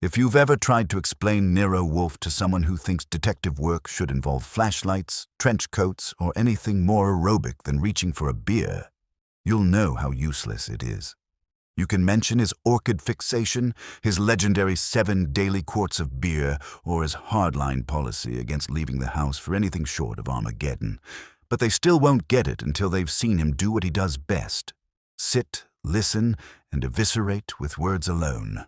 If you've ever tried to explain Nero Wolfe to someone who thinks detective work should involve flashlights, trench coats, or anything more aerobic than reaching for a beer, you'll know how useless it is. You can mention his orchid fixation, his legendary 7 daily quarts of beer, or his hardline policy against leaving the house for anything short of Armageddon, but they still won't get it until they've seen him do what he does best: sit, listen, and eviscerate with words alone.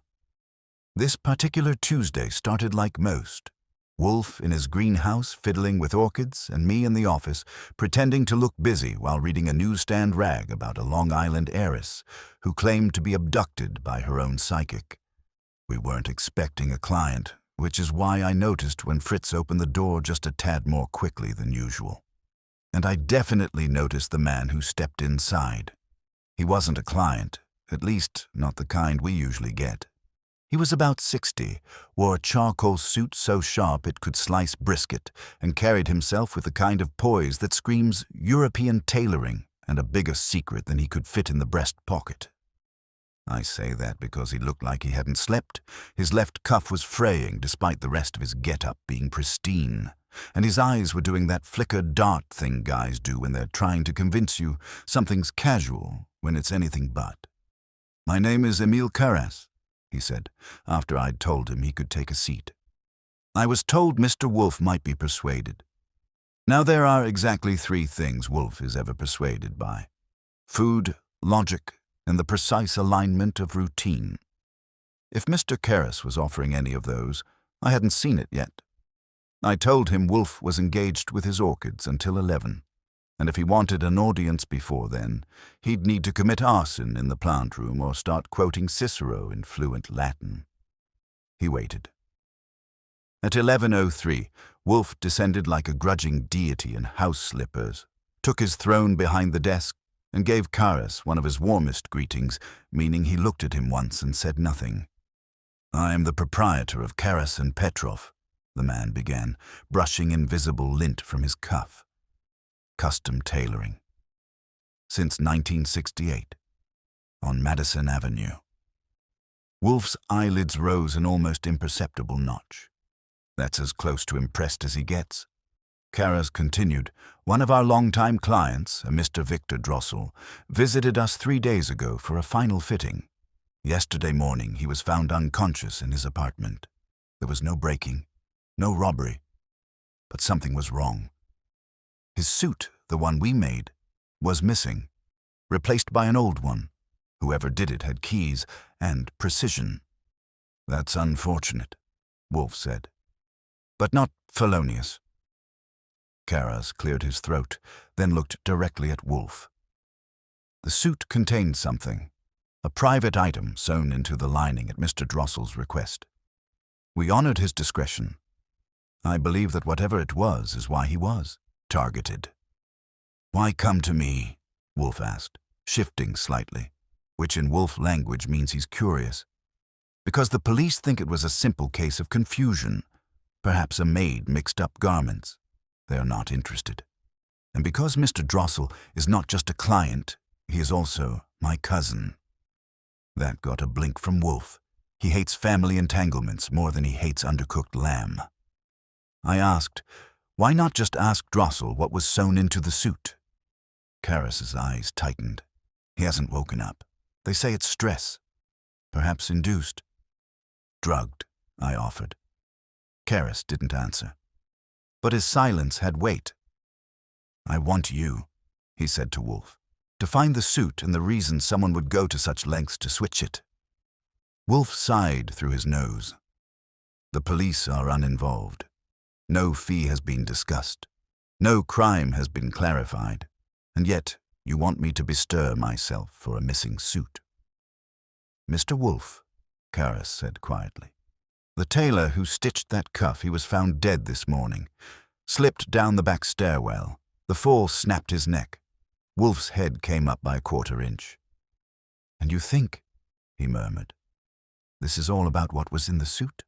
This particular Tuesday started like most. Wolfe in his greenhouse fiddling with orchids, and me in the office pretending to look busy while reading a newsstand rag about a Long Island heiress who claimed to be abducted by her own psychic. We weren't expecting a client, which is why I noticed when Fritz opened the door just a tad more quickly than usual. And I definitely noticed the man who stepped inside. He wasn't a client, at least not the kind we usually get. He was about 60, wore a charcoal suit so sharp it could slice brisket, and carried himself with the kind of poise that screams European tailoring and a bigger secret than he could fit in the breast pocket. I say that because he looked like he hadn't slept. His left cuff was fraying despite the rest of his get-up being pristine, and his eyes were doing that flicker dart thing guys do when they're trying to convince you something's casual when it's anything but. "My name is Emile Carras," he said, after I'd told him he could take a seat. "I was told Mr. Wolfe might be persuaded." Now there are exactly 3 things Wolfe is ever persuaded by: food, logic, and the precise alignment of routine. If Mr. Carras was offering any of those, I hadn't seen it yet. I told him Wolfe was engaged with his orchids until 11, and if he wanted an audience before then, he'd need to commit arson in the plant room or start quoting Cicero in fluent Latin. He waited. At 11:03, Wolfe descended like a grudging deity in house slippers, took his throne behind the desk, and gave Carras one of his warmest greetings, meaning he looked at him once and said nothing. "I am the proprietor of Carras and Petrov," the man began, brushing invisible lint from his cuff. "Custom tailoring. Since 1968. On Madison Avenue." Wolfe's eyelids rose an almost imperceptible notch. "That's as close to impressed as he gets." Carras continued, "One of our longtime clients, a Mr. Victor Drossel, visited us 3 days ago for a final fitting. Yesterday morning he was found unconscious in his apartment. There was no breaking, no robbery, but something was wrong. His suit, the one we made, was missing, replaced by an old one. Whoever did it had keys and precision." "That's unfortunate," Wolfe said, "but not felonious." Carras cleared his throat, then looked directly at Wolfe. "The suit contained something, a private item sewn into the lining at Mr. Drossel's request. We honored his discretion. I believe that whatever it was is why he was targeted." "Why come to me?" Wolfe asked, shifting slightly, which in Wolfe language means he's curious. "Because the police think it was a simple case of confusion, perhaps a maid mixed up garments. They are not interested. And because Mr. Drossel is not just a client, he is also my cousin." That got a blink from Wolfe. He hates family entanglements more than he hates undercooked lamb. I asked, "Why not just ask Drossel what was sewn into the suit?" Carras's eyes tightened. "He hasn't woken up. They say it's stress. Perhaps induced." "Drugged," I offered. Carras didn't answer. But his silence had weight. "I want you," he said to Wolfe, "to find the suit and the reason someone would go to such lengths to switch it." Wolfe sighed through his nose. "The police are uninvolved. No fee has been discussed. No crime has been clarified. And yet you want me to bestir myself for a missing suit." "Mr. Wolfe," Carras said quietly, "the tailor who stitched that cuff, he was found dead this morning. Slipped down the back stairwell. The fall snapped his neck. Wolfe's head came up by a 1/4 inch." "And you think," he murmured, "this is all about what was in the suit?"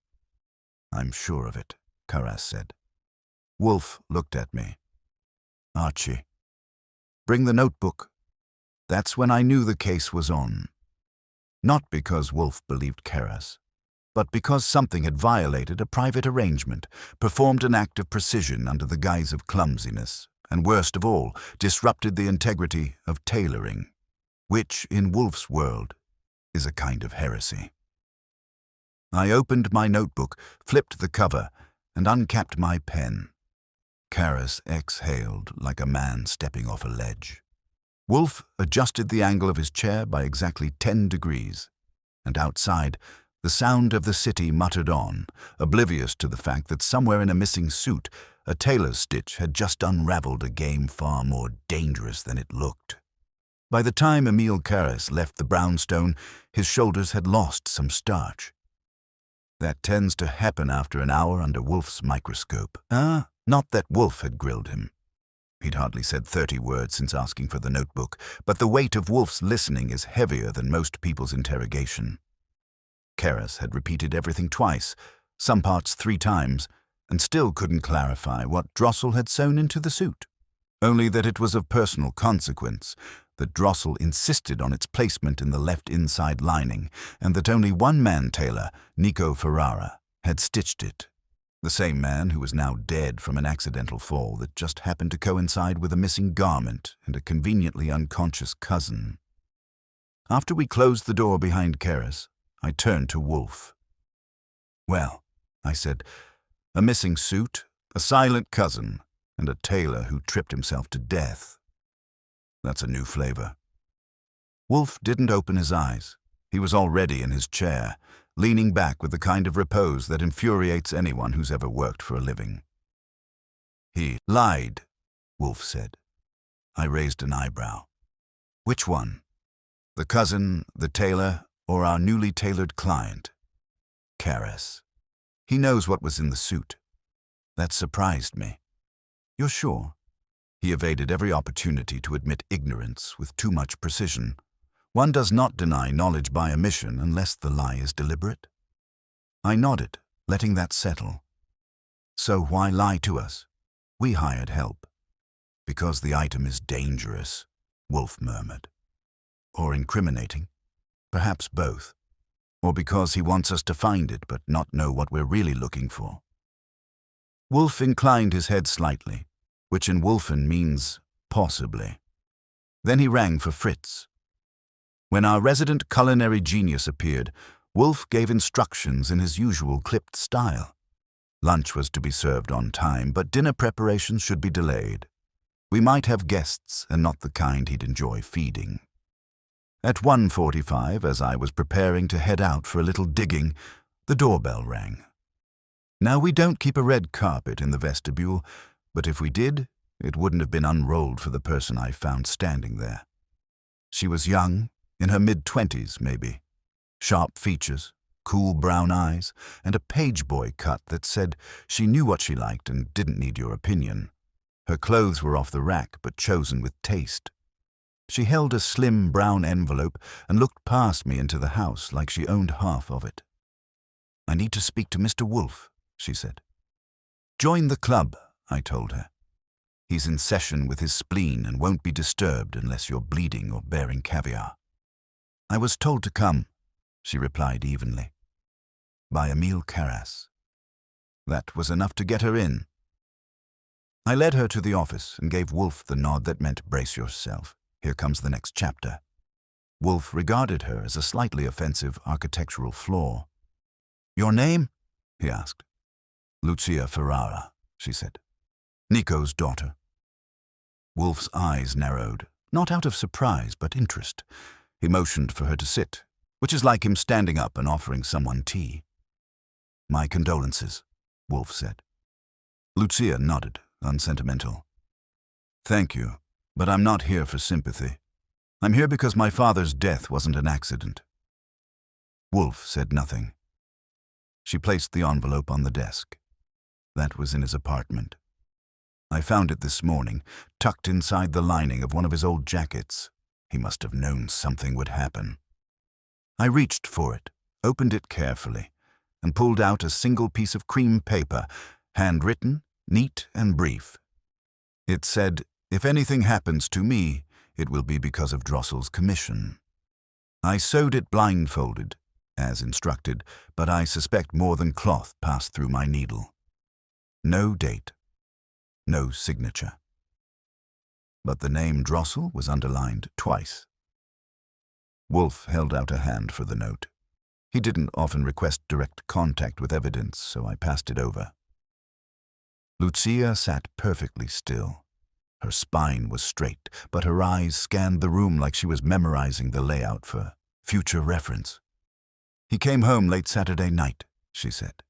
"I'm sure of it," Carras said. Wolfe looked at me. "Archie, bring the notebook." That's when I knew the case was on. Not because Wolfe believed Carras, but because something had violated a private arrangement, performed an act of precision under the guise of clumsiness, and worst of all, disrupted the integrity of tailoring, which, in Wolfe's world, is a kind of heresy. I opened my notebook, flipped the cover, and uncapped my pen. Karras exhaled like a man stepping off a ledge. Wolfe adjusted the angle of his chair by exactly 10 degrees, and outside, the sound of the city muttered on, oblivious to the fact that somewhere in a missing suit, a tailor's stitch had just unraveled a game far more dangerous than it looked. By the time Emile Karras left the brownstone, his shoulders had lost some starch. That tends to happen after an hour under Wolfe's microscope. Not that Wolfe had grilled him. He'd hardly said 30 words since asking for the notebook, but the weight of Wolfe's listening is heavier than most people's interrogation. Karras had repeated everything twice, some parts 3 times, and still couldn't clarify what Drossel had sewn into the suit. Only that it was of personal consequence, that Drossel insisted on its placement in the left inside lining, and that only one man tailor, Nico Ferrara, had stitched it. The same man who was now dead from an accidental fall that just happened to coincide with a missing garment and a conveniently unconscious cousin. After we closed the door behind Karras, I turned to Wolfe. "Well," I said, "a missing suit, a silent cousin, and a tailor who tripped himself to death. That's a new flavor." Wolfe didn't open his eyes. He was already in his chair, leaning back with the kind of repose that infuriates anyone who's ever worked for a living. "He lied," Wolfe said. I raised an eyebrow. "Which one? The cousin, the tailor, or our newly tailored client?" "Karras. He knows what was in the suit." That surprised me. "You're sure?" He evaded every opportunity to admit ignorance with too much precision. One does not deny knowledge by omission unless the lie is deliberate. I nodded, letting that settle. "So why lie to us? We hired help." "Because the item is dangerous," Wolfe murmured. "Or incriminating. Perhaps both. Or because he wants us to find it but not know what we're really looking for." Wolfe inclined his head slightly, which in Wolfen means possibly. Then he rang for Fritz. When our resident culinary genius appeared, Wolfe gave instructions in his usual clipped style. Lunch was to be served on time, but dinner preparations should be delayed. We might have guests, and not the kind he'd enjoy feeding. At 1:45, as I was preparing to head out for a little digging, the doorbell rang. Now, we don't keep a red carpet in the vestibule, but if we did, it wouldn't have been unrolled for the person I found standing there. She was young, in her mid-20s maybe. Sharp features, cool brown eyes, and a page boy cut that said she knew what she liked and didn't need your opinion. Her clothes were off the rack, but chosen with taste. She held a slim brown envelope and looked past me into the house like she owned half of it. "I need to speak to Mr. Wolfe," she said. "Join the club," I told her. "He's in session with his spleen and won't be disturbed unless you're bleeding or bearing caviar." "I was told to come," she replied evenly. "By Emile Karras." That was enough to get her in. I led her to the office and gave Wolfe the nod that meant brace yourself. Here comes the next chapter. Wolfe regarded her as a slightly offensive architectural flaw. "Your name?" he asked. "Lucia Ferrara," she said. "Nico's daughter." Wolfe's eyes narrowed, not out of surprise but interest. He motioned for her to sit, which is like him standing up and offering someone tea. "My condolences," Wolfe said. Lucia nodded, unsentimental. "Thank you, but I'm not here for sympathy. I'm here because my father's death wasn't an accident." Wolfe said nothing. She placed the envelope on the desk. That was in his apartment. I found it this morning, tucked inside the lining of one of his old jackets. He must have known something would happen. I reached for it, opened it carefully, and pulled out a single piece of cream paper, handwritten, neat and brief. It said, "If anything happens to me, it will be because of Drossel's commission." I sewed it blindfolded, as instructed, but I suspect more than cloth passed through my needle. No date. No signature. But the name Drossel was underlined twice. Wolfe held out a hand for the note. He didn't often request direct contact with evidence, so I passed it over. Lucia sat perfectly still. Her spine was straight, but her eyes scanned the room like she was memorizing the layout for future reference. "He came home late Saturday night," she said.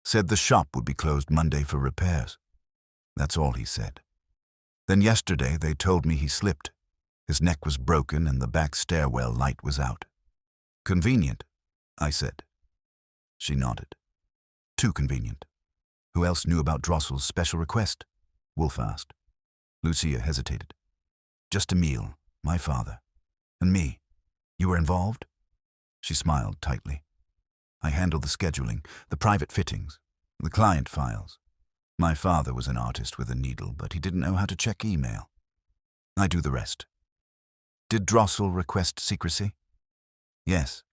"Said the shop would be closed Monday for repairs. That's all he said. Then yesterday they told me he slipped. His neck was broken and the back stairwell light was out." "Convenient," I said. She nodded. "Too convenient." "Who else knew about Drossel's special request?" Wolfe asked. Lucia hesitated. "Just Emile, my father, and me. You were involved?" She smiled tightly. "I handled the scheduling, the private fittings, the client files. My father was an artist with a needle, but he didn't know how to check email. I do the rest." "Did Drossel request secrecy?" "Yes.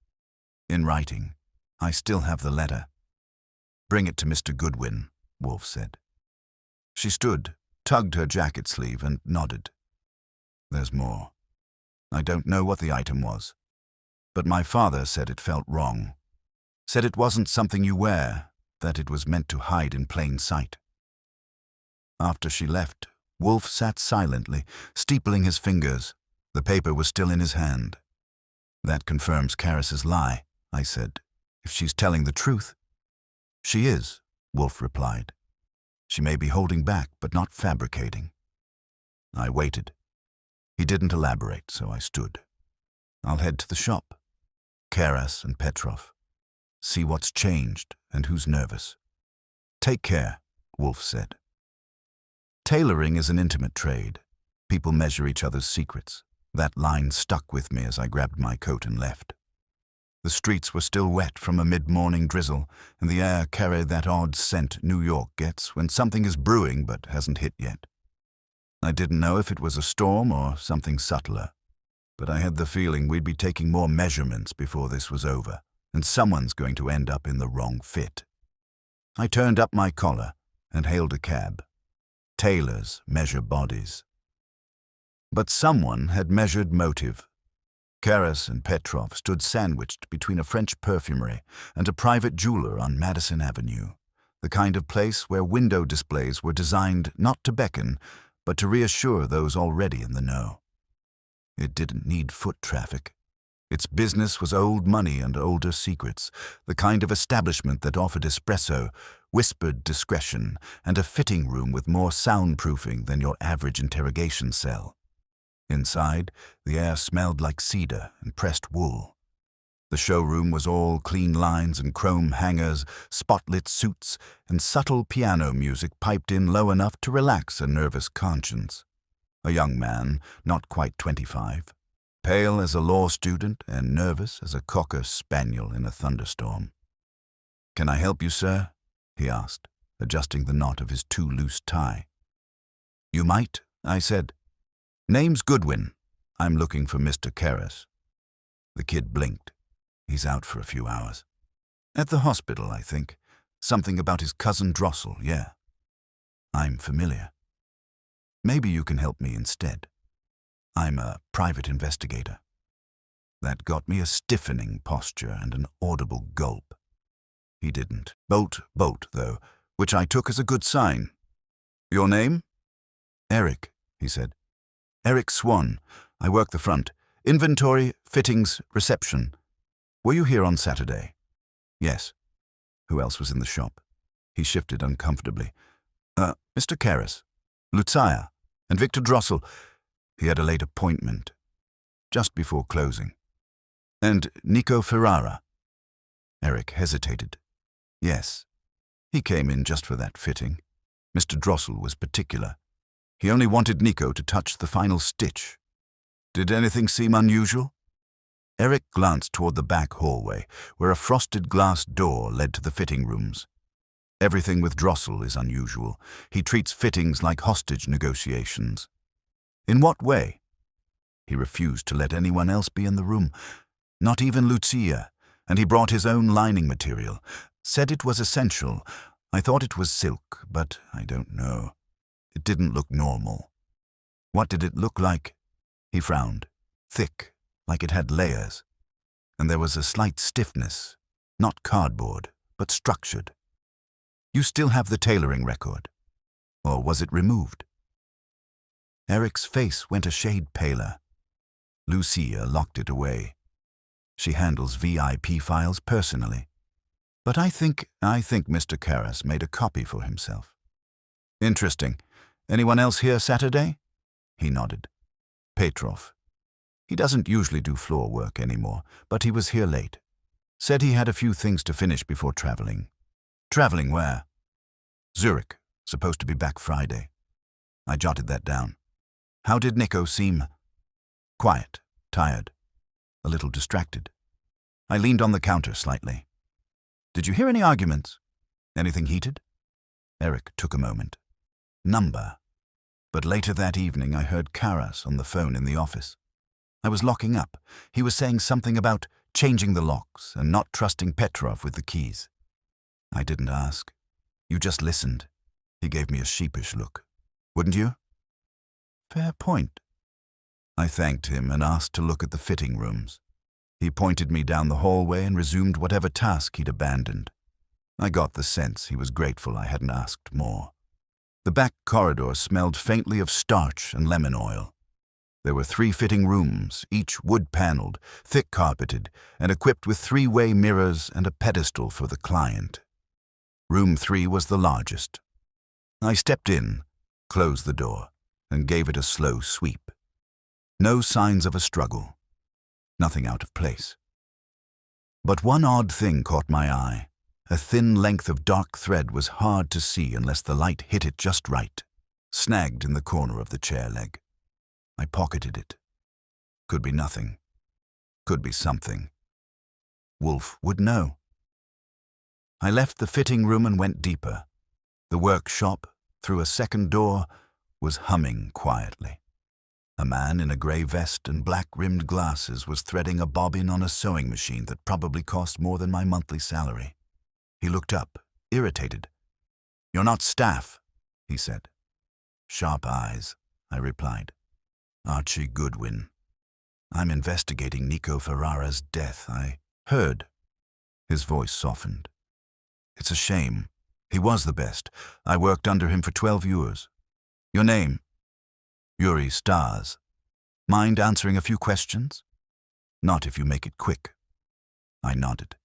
In writing. I still have the letter." "Bring it to Mr. Goodwin," Wolfe said. She stood, tugged her jacket sleeve, and nodded. "There's more. I don't know what the item was, but my father said it felt wrong. Said it wasn't something you wear, that it was meant to hide in plain sight." After she left, Wolfe sat silently, steepling his fingers. The paper was still in his hand. "That confirms Karras's lie," I said. "If she's telling the truth." "She is," Wolfe replied. "She may be holding back, but not fabricating." I waited. He didn't elaborate, so I stood. "I'll head to the shop. Karras and Petrov. See what's changed and who's nervous." "Take care," Wolfe said. Tailoring is an intimate trade. People measure each other's secrets. That line stuck with me as I grabbed my coat and left. The streets were still wet from a mid-morning drizzle, and the air carried that odd scent New York gets when something is brewing but hasn't hit yet. I didn't know if it was a storm or something subtler, but I had the feeling we'd be taking more measurements before this was over, and someone's going to end up in the wrong fit. I turned up my collar and hailed a cab. Tailors measure bodies. But someone had measured motive. Karras and Petrov stood sandwiched between a French perfumery and a private jeweler on Madison Avenue, the kind of place where window displays were designed not to beckon, but to reassure those already in the know. It didn't need foot traffic. Its business was old money and older secrets, the kind of establishment that offered espresso, whispered discretion, and a fitting room with more soundproofing than your average interrogation cell. Inside, the air smelled like cedar and pressed wool. The showroom was all clean lines and chrome hangers, spotlit suits, and subtle piano music piped in low enough to relax a nervous conscience. A young man, not quite 25, pale as a law student and nervous as a cocker spaniel in a thunderstorm. "Can I help you, sir?" he asked, adjusting the knot of his too loose tie. "You might," I said. "Name's Goodwin. I'm looking for Mr. Karras." The kid blinked. "He's out for a few hours. At the hospital, I think. Something about his cousin Drossel, yeah." "I'm familiar. Maybe you can help me instead. I'm a private investigator." That got me a stiffening posture and an audible gulp. He didn't. Bolt, though, which I took as a good sign. "Your name?" "Eric," he said. "Eric Swan. I work the front. Inventory, fittings, reception. Were you here on Saturday?" "Yes." "Who else was in the shop?" He shifted uncomfortably. Mr. Karras, Lucia, and Victor Drossel. He had a late appointment. Just before closing. And Nico Ferrara." Eric hesitated. "Yes. He came in just for that fitting. Mr. Drossel was particular. He only wanted Nico to touch the final stitch." "Did anything seem unusual?" Eric glanced toward the back hallway, where a frosted glass door led to the fitting rooms. "Everything with Drossel is unusual. He treats fittings like hostage negotiations." "In what way?" "He refused to let anyone else be in the room, not even Lucia. and he brought his own lining material. Said it was essential. I thought it was silk, but I don't know. It didn't look normal. What did it look like? He frowned. Thick, like it had layers. And there was a slight stiffness, not cardboard, but structured. You still have the tailoring record? Or was it removed? Eric's face went a shade paler. Lucia locked it away. She handles VIP files personally. But I think Mr. Karras made a copy for himself. Interesting. Anyone else here Saturday? He nodded. Petrov. He doesn't usually do floor work anymore, but he was here late. Said he had a few things to finish before traveling. Traveling where? Zurich. Supposed to be back Friday. I jotted that down. How did Nico seem? Quiet, tired, a little distracted. I leaned on the counter slightly. Did you hear any arguments? Anything heated? Eric took a moment. Number. But later that evening I heard Karras on the phone in the office. I was locking up. He was saying something about changing the locks and not trusting Petrov with the keys. I didn't ask. You just listened. He gave me a sheepish look. Wouldn't you? Fair point. I thanked him and asked to look at the fitting rooms. He pointed me down the hallway and resumed whatever task he'd abandoned. I got the sense he was grateful I hadn't asked more. The back corridor smelled faintly of starch and lemon oil. There were 3 fitting rooms, each wood-paneled, thick-carpeted, and equipped with 3-way mirrors and a pedestal for the client. Room 3 was the largest. I stepped in, closed the door, and gave it a slow sweep. No signs of a struggle. Nothing out of place. But one odd thing caught my eye. A thin length of dark thread was hard to see unless the light hit it just right, snagged in the corner of the chair leg. I pocketed it. Could be nothing. Could be something. Wolfe would know. I left the fitting room and went deeper. The workshop, through a second door, was humming quietly. A man in a grey vest and black-rimmed glasses was threading a bobbin on a sewing machine that probably cost more than my monthly salary. He looked up, irritated. "You're not staff," he said. "Sharp eyes," I replied. "Archie Goodwin. I'm investigating Nico Ferrara's death. I heard." His voice softened. "It's a shame. He was the best. I worked under him for 12 years. Your name?" "Yuri Stars. Mind answering a few questions?" "Not if you make it quick." I nodded.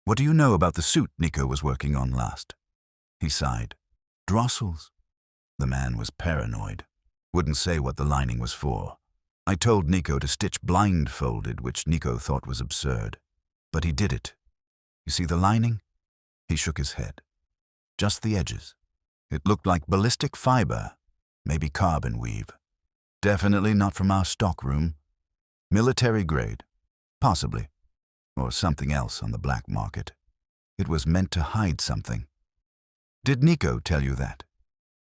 "What do you know about the suit Nico was working on last?" He sighed. "Drossel's." The man was paranoid. Wouldn't say what the lining was for. I told Nico to stitch blindfolded, which Nico thought was absurd. But he did it. "You see the lining?" He shook his head. "Just the edges. It looked like ballistic fiber, maybe carbon weave. Definitely not from our stockroom. Military grade. Possibly. Or something else on the black market. It was meant to hide something." "Did Nico tell you that?"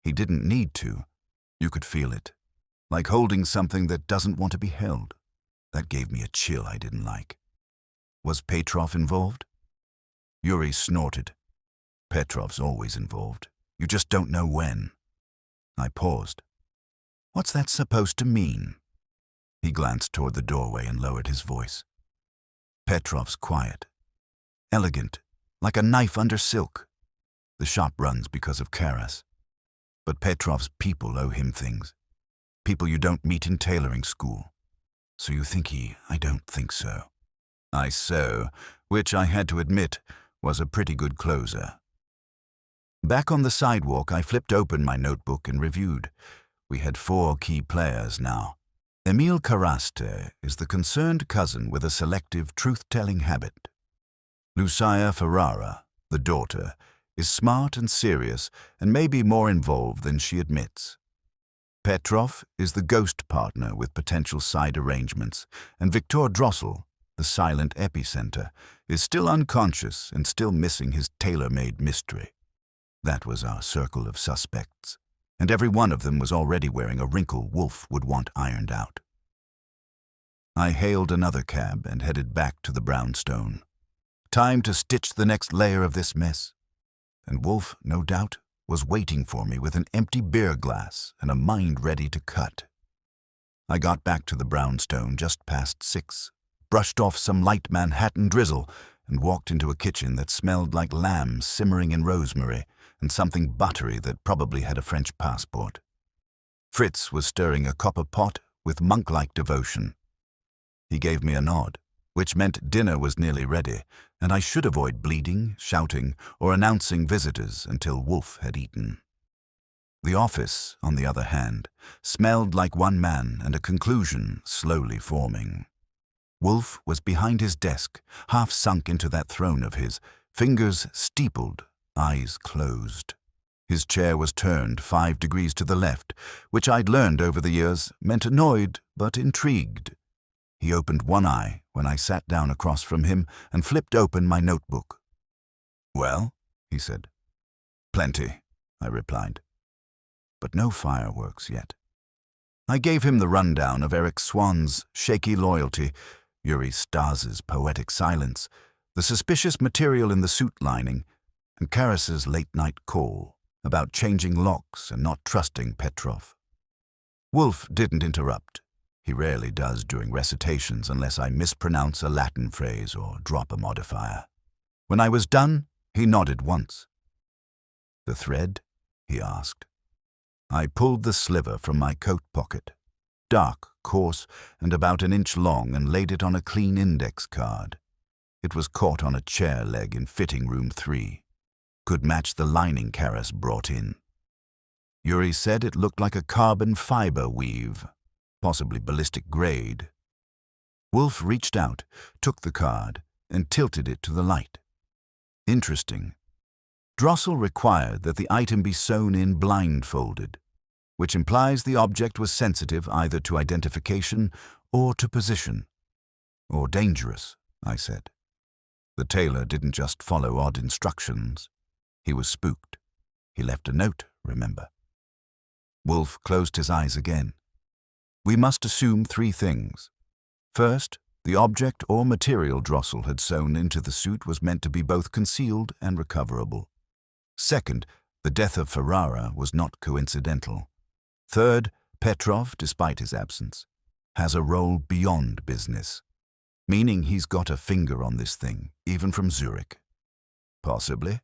"He didn't need to. You could feel it. Like holding something that doesn't want to be held. That gave me a chill I didn't like." "Was Petrov involved?" Yuri snorted. "Petrov's always involved. You just don't know when." I paused. "What's that supposed to mean?" He glanced toward the doorway and lowered his voice. "Petrov's quiet. Elegant, like a knife under silk. The shop runs because of Karras. But Petrov's people owe him things. People you don't meet in tailoring school. So you think I don't think so." I sew, which I had to admit was a pretty good closer. Back on the sidewalk, I flipped open my notebook and reviewed. We had 4 key players now. Emil Karaste is the concerned cousin with a selective truth-telling habit. Lucia Ferrara, the daughter, is smart and serious and maybe more involved than she admits. Petrov is the ghost partner with potential side arrangements, and Viktor Drossel, the silent epicenter, is still unconscious and still missing his tailor-made mystery. That was our circle of suspects, and every one of them was already wearing a wrinkle Wolfe would want ironed out. I hailed another cab and headed back to the brownstone. Time to stitch the next layer of this mess. And Wolfe, no doubt, was waiting for me with an empty beer glass and a mind ready to cut. I got back to the brownstone just past 6, brushed off some light Manhattan drizzle, and walked into a kitchen that smelled like lamb simmering in rosemary and something buttery that probably had a French passport. Fritz was stirring a copper pot with monk-like devotion. He gave me a nod, which meant dinner was nearly ready, and I should avoid bleeding, shouting, or announcing visitors until Wolfe had eaten. The office, on the other hand, smelled like one man and a conclusion slowly forming. Wolfe was behind his desk, half sunk into that throne of his, fingers steepled, eyes closed. His chair was turned 5 degrees to the left, which I'd learned over the years meant annoyed but intrigued. He opened one eye when I sat down across from him and flipped open my notebook. "Well," he said. "Plenty," I replied. But no fireworks yet. I gave him the rundown of Eric Swann's shaky loyalty, Yuri Stas's poetic silence, the suspicious material in the suit lining, and Karas's late-night call about changing locks and not trusting Petrov. Wolfe didn't interrupt. He rarely does during recitations unless I mispronounce a Latin phrase or drop a modifier. When I was done, he nodded once. "The thread?" he asked. I pulled the sliver from my coat pocket, dark, coarse, and about an inch long, and laid it on a clean index card. It was caught on a chair leg in fitting room 3. Could match the lining Karas brought in. Yuri said it looked like a carbon fiber weave, possibly ballistic grade. Wolfe reached out, took the card, and tilted it to the light. Interesting. Drossel required that the item be sewn in blindfolded, which implies the object was sensitive either to identification or to position. Or dangerous, I said. The tailor didn't just follow odd instructions. He was spooked. He left a note, remember. Wolfe closed his eyes again. We must assume 3 things. First, the object or material Drossel had sewn into the suit was meant to be both concealed and recoverable. Second, the death of Ferrara was not coincidental. Third, Petrov, despite his absence, has a role beyond business, meaning he's got a finger on this thing, even from Zurich. Possibly.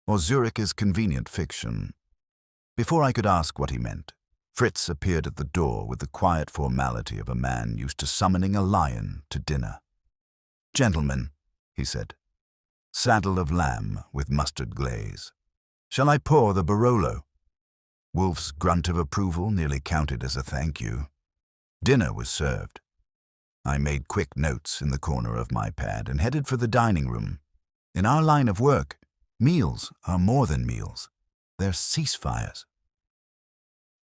Or Zurich is convenient fiction. Before I could ask what he meant, Fritz appeared at the door with the quiet formality of a man used to summoning a lion to dinner. "Gentlemen," he said, "saddle of lamb with mustard glaze. Shall I pour the Barolo?" Wolfe's grunt of approval nearly counted as a thank you. Dinner was served. I made quick notes in the corner of my pad and headed for the dining room. In our line of work, meals are more than meals. They're ceasefires.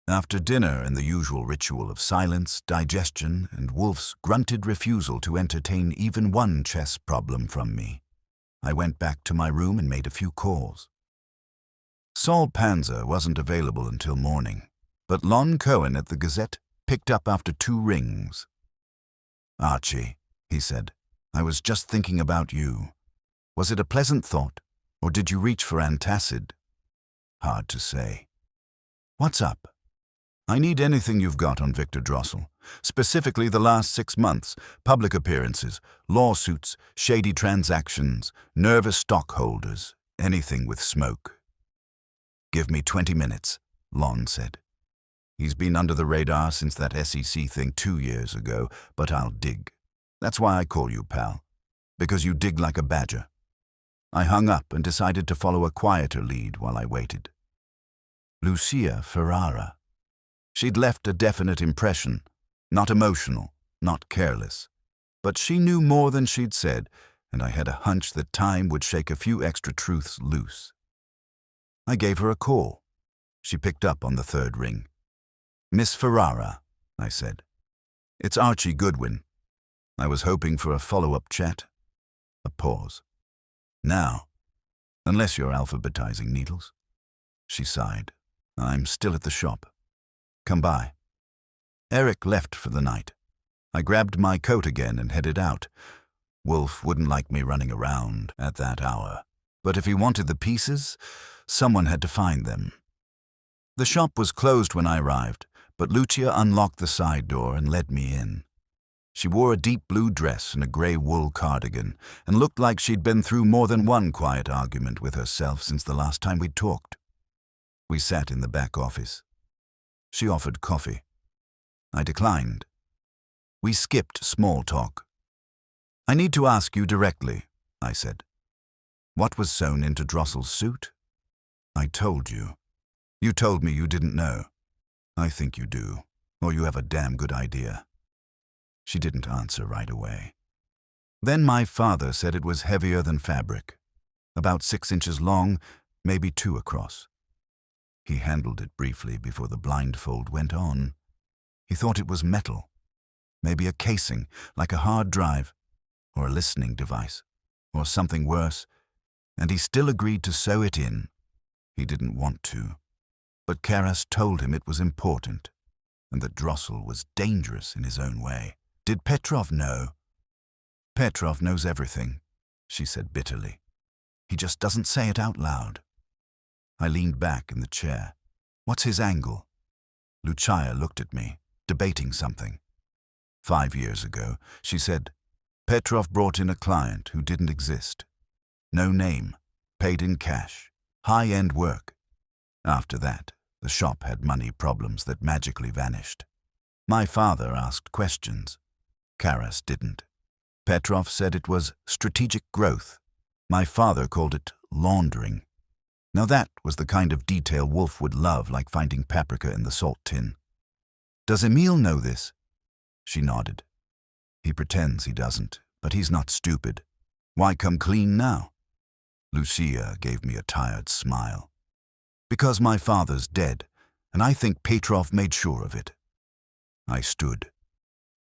After dinner and the usual ritual of silence, digestion, and Wolfe's grunted refusal to entertain even one chess problem from me, I went back to my room and made a few calls. Saul Panzer wasn't available until morning, but Lon Cohen at the Gazette picked up after 2 rings. "Archie," he said, "I was just thinking about you. Was it a pleasant thought, or did you reach for antacid?" "Hard to say." "What's up?" "I need anything you've got on Victor Drossel, specifically the last 6 months, public appearances, lawsuits, shady transactions, nervous stockholders, anything with smoke." "Give me 20 minutes, Lon said. "He's been under the radar since that SEC thing 2 years ago, but I'll dig. That's why I call you, pal, because you dig like a badger." I hung up and decided to follow a quieter lead while I waited. Lucia Ferrara. She'd left a definite impression, not emotional, not careless. But she knew more than she'd said, and I had a hunch that time would shake a few extra truths loose. I gave her a call. She picked up on the 3rd ring. "Miss Ferrara," I said. "It's Archie Goodwin. I was hoping for a follow-up chat." A pause. "Now, unless you're alphabetizing needles." She sighed. "I'm still at the shop. Come by." Eric left for the night. I grabbed my coat again and headed out. Wolfe wouldn't like me running around at that hour, but if he wanted the pieces, someone had to find them. The shop was closed when I arrived, but Lucia unlocked the side door and let me in. She wore a deep blue dress and a grey wool cardigan, and looked like she'd been through more than one quiet argument with herself since the last time we'd talked. We sat in the back office. She offered coffee. I declined. We skipped small talk. "I need to ask you directly," I said. "What was sewn into Drossel's suit?" "I told you." "You told me you didn't know." "I think you do, or you have a damn good idea." She didn't answer right away. Then my father said it was heavier than fabric, about 6 inches long, maybe 2 across. He handled it briefly before the blindfold went on. He thought it was metal, maybe a casing, like a hard drive, or a listening device, or something worse, and he still agreed to sew it in. He didn't want to, but Karas told him it was important, and that Drossel was dangerous in his own way. Did Petrov know? "Petrov knows everything," she said bitterly. "He just doesn't say it out loud." I leaned back in the chair. "What's his angle?" Lucia looked at me, debating something. 5 years ago, she said, Petrov brought in a client who didn't exist. No name, paid in cash, high-end work. After that, the shop had money problems that magically vanished. My father asked questions. Karas didn't. Petrov said it was strategic growth. My father called it laundering. Now that was the kind of detail Wolfe would love, like finding paprika in the salt tin. "Does Emile know this?" She nodded. "He pretends he doesn't, but he's not stupid. Why come clean now?" Lucia gave me a tired smile. "Because my father's dead, and I think Petrov made sure of it." I stood.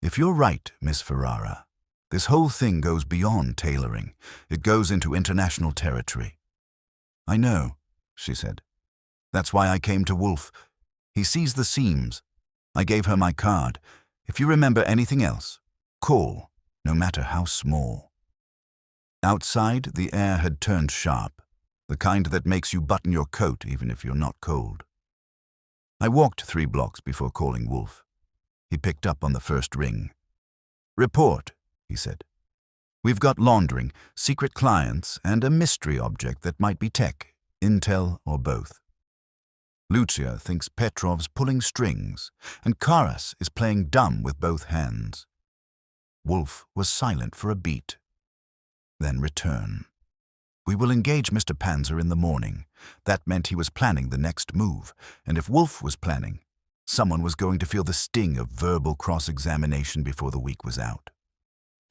"If you're right, Miss Ferrara, this whole thing goes beyond tailoring. It goes into international territory." "I know," she said. "That's why I came to Wolfe. He sees the seams. I gave her my card. If you remember anything else, call, no matter how small." Outside, the air had turned sharp, the kind that makes you button your coat even if you're not cold. I walked 3 blocks before calling Wolfe. He picked up on the first ring. "Report," he said. "We've got laundering, secret clients, and a mystery object that might be tech, intel, or both. Lucia thinks Petrov's pulling strings, and Karas is playing dumb with both hands." Wolfe was silent for a beat. Then return. "We will engage Mr. Panzer in the morning." That meant he was planning the next move, and if Wolfe was planning, someone was going to feel the sting of verbal cross-examination before the week was out.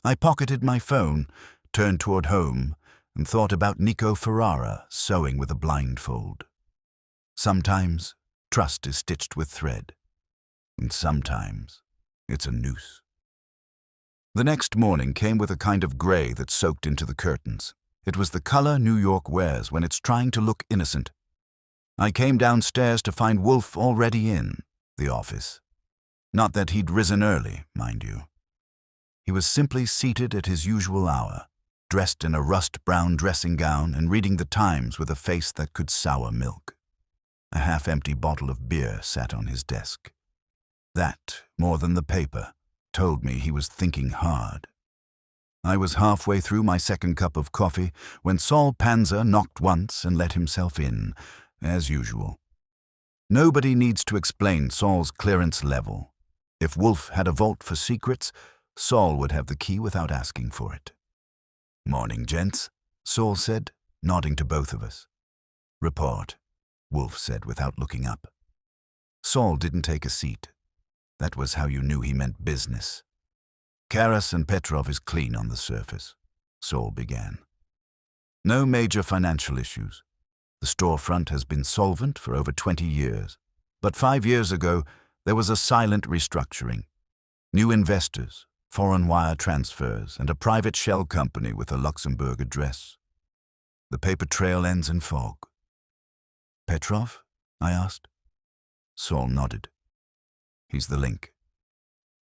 I pocketed my phone, turned toward home, and thought about Nico Ferrara sewing with a blindfold. Sometimes trust is stitched with thread, and sometimes it's a noose. The next morning came with a kind of gray that soaked into the curtains. It was the color New York wears when it's trying to look innocent. I came downstairs to find Wolfe already in the office. Not that he'd risen early, mind you. He was simply seated at his usual hour, dressed in a rust-brown dressing gown and reading the Times with a face that could sour milk. A half-empty bottle of beer sat on his desk. That, more than the paper, told me he was thinking hard. I was halfway through my second cup of coffee when Saul Panzer knocked once and let himself in, as usual. Nobody needs to explain Saul's clearance level. If Wolfe had a vault for secrets, Saul would have the key without asking for it. "Morning, gents," Saul said, nodding to both of us. "Report," Wolfe said without looking up. Saul didn't take a seat. That was how you knew he meant business. "Karas and Petrov is clean on the surface," Saul began. "No major financial issues. The storefront has been solvent for over 20 years. But 5 years ago, there was a silent restructuring. New investors, foreign wire transfers, and a private shell company with a Luxembourg address. The paper trail ends in fog." "Petrov?" I asked. Saul nodded. "He's the link.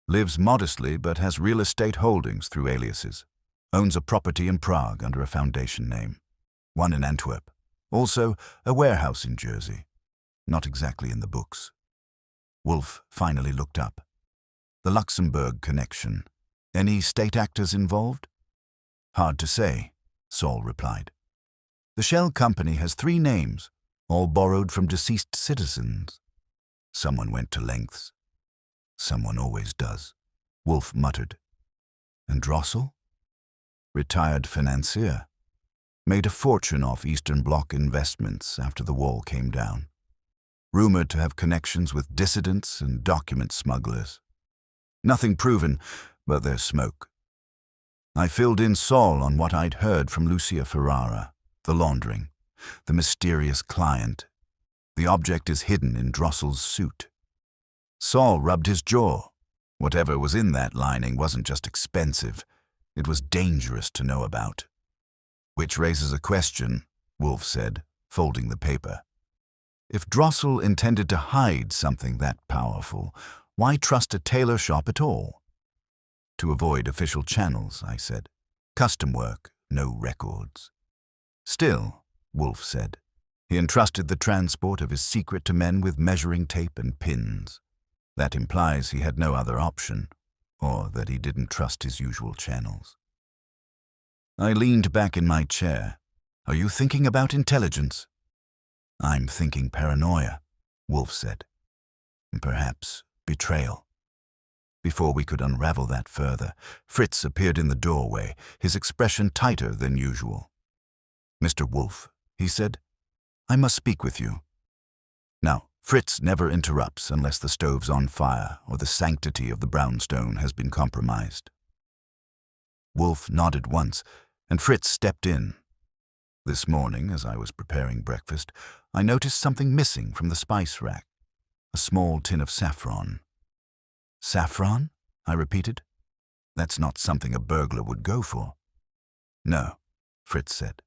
Lives modestly but has real estate holdings through aliases. Owns a property in Prague under a foundation name. One in Antwerp. Also, a warehouse in Jersey. Not exactly in the books. Wolfe finally looked up. The Luxembourg connection. Any state actors involved? Hard to say, Saul replied. The shell company has 3 names, all borrowed from deceased citizens. Someone went to lengths. Someone always does, Wolfe muttered. And Drossel? Retired financier. Made a fortune off Eastern Bloc investments after the wall came down. Rumored to have connections with dissidents and document smugglers. Nothing proven, but there's smoke. I filled in Saul on what I'd heard from Lucia Ferrara, the laundering, the mysterious client. The object is hidden in Drossel's suit. Saul rubbed his jaw. Whatever was in that lining wasn't just expensive, it was dangerous to know about. Which raises a question, Wolfe said, folding the paper. If Drossel intended to hide something that powerful, why trust a tailor shop at all? To avoid official channels, I said. Custom work, no records. Still, Wolfe said, he entrusted the transport of his secret to men with measuring tape and pins. That implies he had no other option, or that he didn't trust his usual channels. I leaned back in my chair. Are you thinking about intelligence? I'm thinking paranoia, Wolfe said. And perhaps betrayal. Before we could unravel that further, Fritz appeared in the doorway, his expression tighter than usual. Mr. Wolfe, he said, I must speak with you. Now, Fritz never interrupts unless the stove's on fire or the sanctity of the brownstone has been compromised. Wolfe nodded once, and Fritz stepped in. This morning, as I was preparing breakfast, I noticed something missing from the spice rack. A small tin of saffron. Saffron? I repeated. That's not something a burglar would go for. No, Fritz said.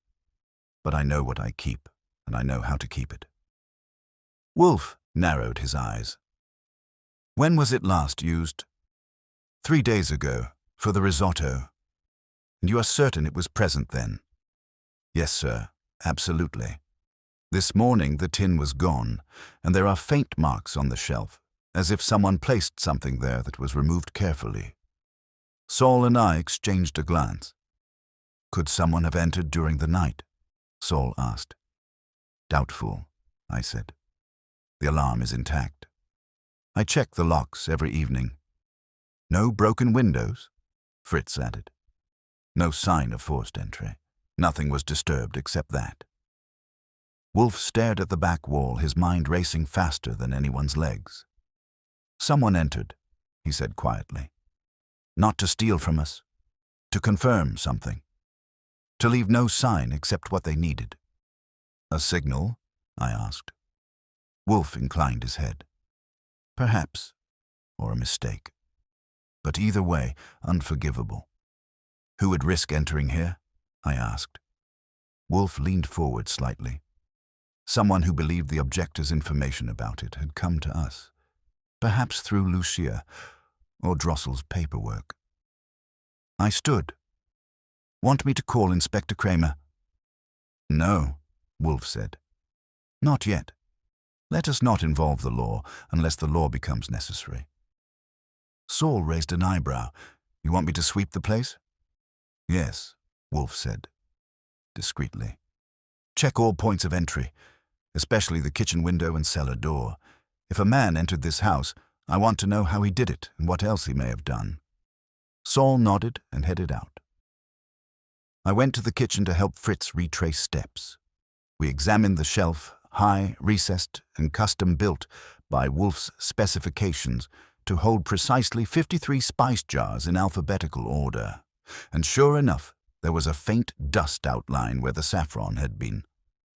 But I know what I keep, and I know how to keep it. Wolfe narrowed his eyes. When was it last used? 3 days ago, for the risotto. And you are certain it was present then? Yes, sir, absolutely. This morning the tin was gone, and there are faint marks on the shelf, as if someone placed something there that was removed carefully. Saul and I exchanged a glance. Could someone have entered during the night? Saul asked. Doubtful, I said. The alarm is intact. I check the locks every evening. No broken windows, Fritz added. No sign of forced entry. Nothing was disturbed except that. Wolfe stared at the back wall, his mind racing faster than anyone's legs. Someone entered, he said quietly. Not to steal from us, to confirm something. To leave no sign except what they needed. A signal? I asked. Wolfe inclined his head. Perhaps, or a mistake. But either way, unforgivable. Who would risk entering here? I asked. Wolfe leaned forward slightly. Someone who believed the objector's information about it had come to us. Perhaps through Lucia, or Drossel's paperwork. I stood. Want me to call Inspector Kramer? No, Wolfe said. Not yet. Let us not involve the law unless the law becomes necessary. Saul raised an eyebrow. You want me to sweep the place? Yes, Wolfe said, discreetly. Check all points of entry, especially the kitchen window and cellar door. If a man entered this house, I want to know how he did it and what else he may have done. Saul nodded and headed out. I went to the kitchen to help Fritz retrace steps. We examined the shelf, high, recessed, and custom-built by Wolfe's specifications to hold precisely 53 spice jars in alphabetical order. And sure enough, there was a faint dust outline where the saffron had been.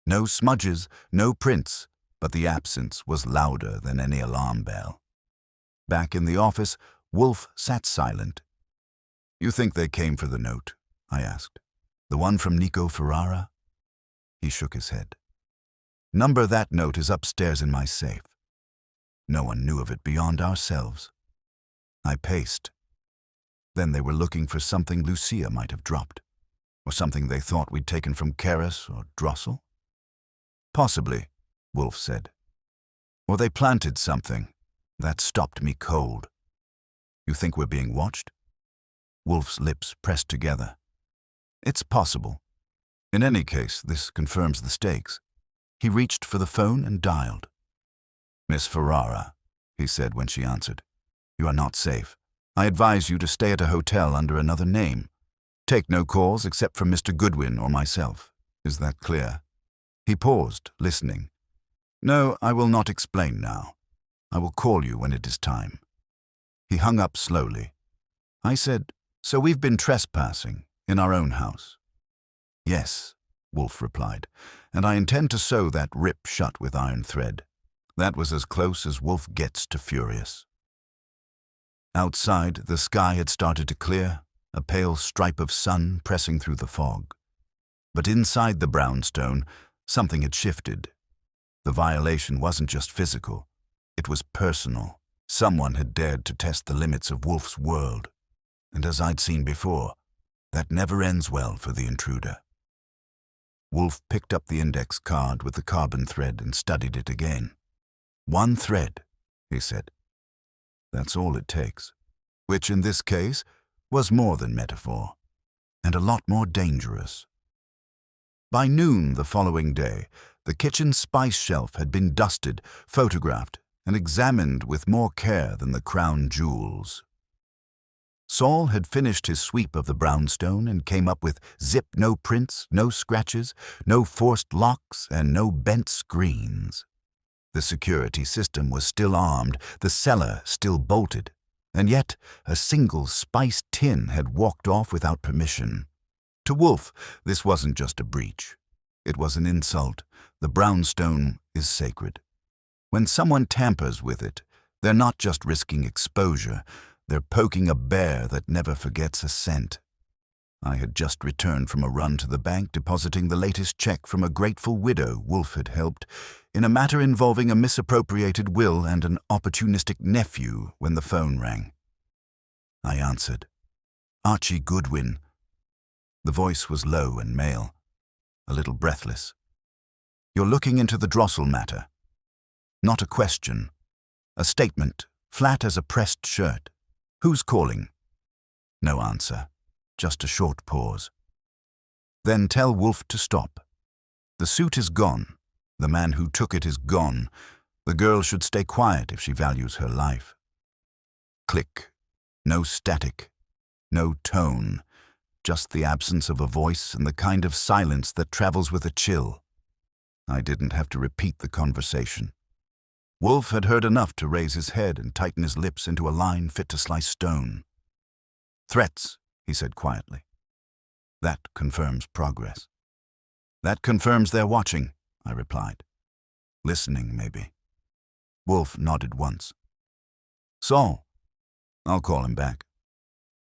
No smudges, no prints, but the absence was louder than any alarm bell. Back in the office, Wolfe sat silent. You think they came for the note? I asked. The one from Nico Ferrara? He shook his head. Number that note is upstairs in my safe. No one knew of it beyond ourselves. I paced. Then they were looking for something Lucia might have dropped, or something they thought we'd taken from Keras or Drossel? Possibly, Wolfe said. Or they planted something. That stopped me cold. You think we're being watched? Wolfe's lips pressed together. It's possible. In any case, this confirms the stakes. He reached for the phone and dialed. Miss Ferrara, he said when she answered. You are not safe. I advise you to stay at a hotel under another name. Take no calls except from Mr. Goodwin or myself. Is that clear? He paused, listening. No, I will not explain now. I will call you when it is time. He hung up slowly. I said, So we've been trespassing in our own house. Yes, Wolfe replied, and I intend to sew that rip shut with iron thread. That was as close as Wolfe gets to furious. Outside, the sky had started to clear, a pale stripe of sun pressing through the fog. But inside the brownstone, something had shifted. The violation wasn't just physical, it was personal. Someone had dared to test the limits of Wolfe's world. And as I'd seen before, that never ends well for the intruder. Wolfe picked up the index card with the carbon thread and studied it again. One thread, he said. That's all it takes, which in this case was more than metaphor, and a lot more dangerous. By noon the following day, the kitchen spice shelf had been dusted, photographed, and examined with more care than the crown jewels. Saul had finished his sweep of the brownstone and came up with zip no prints, no scratches, no forced locks, and no bent screens. The security system was still armed, the cellar still bolted, and yet a single spice tin had walked off without permission. To Wolfe, this wasn't just a breach. It was an insult. The brownstone is sacred. When someone tampers with it, they're not just risking exposure, they're poking a bear that never forgets a scent. I had just returned from a run to the bank depositing the latest check from a grateful widow Wolfe had helped in a matter involving a misappropriated will and an opportunistic nephew when the phone rang. I answered. Archie Goodwin. The voice was low and male, a little breathless. You're looking into the Drossel matter. Not a question. A statement, flat as a pressed shirt. Who's calling? No answer. Just a short pause. Then tell Wolfe to stop. The suit is gone. The man who took it is gone. The girl should stay quiet if she values her life. Click. No static. No tone. Just the absence of a voice and the kind of silence that travels with a chill. I didn't have to repeat the conversation. Wolfe had heard enough to raise his head and tighten his lips into a line fit to slice stone. Threats, he said quietly. That confirms progress. That confirms they're watching, I replied. Listening, maybe. Wolfe nodded once. Saul. I'll call him back.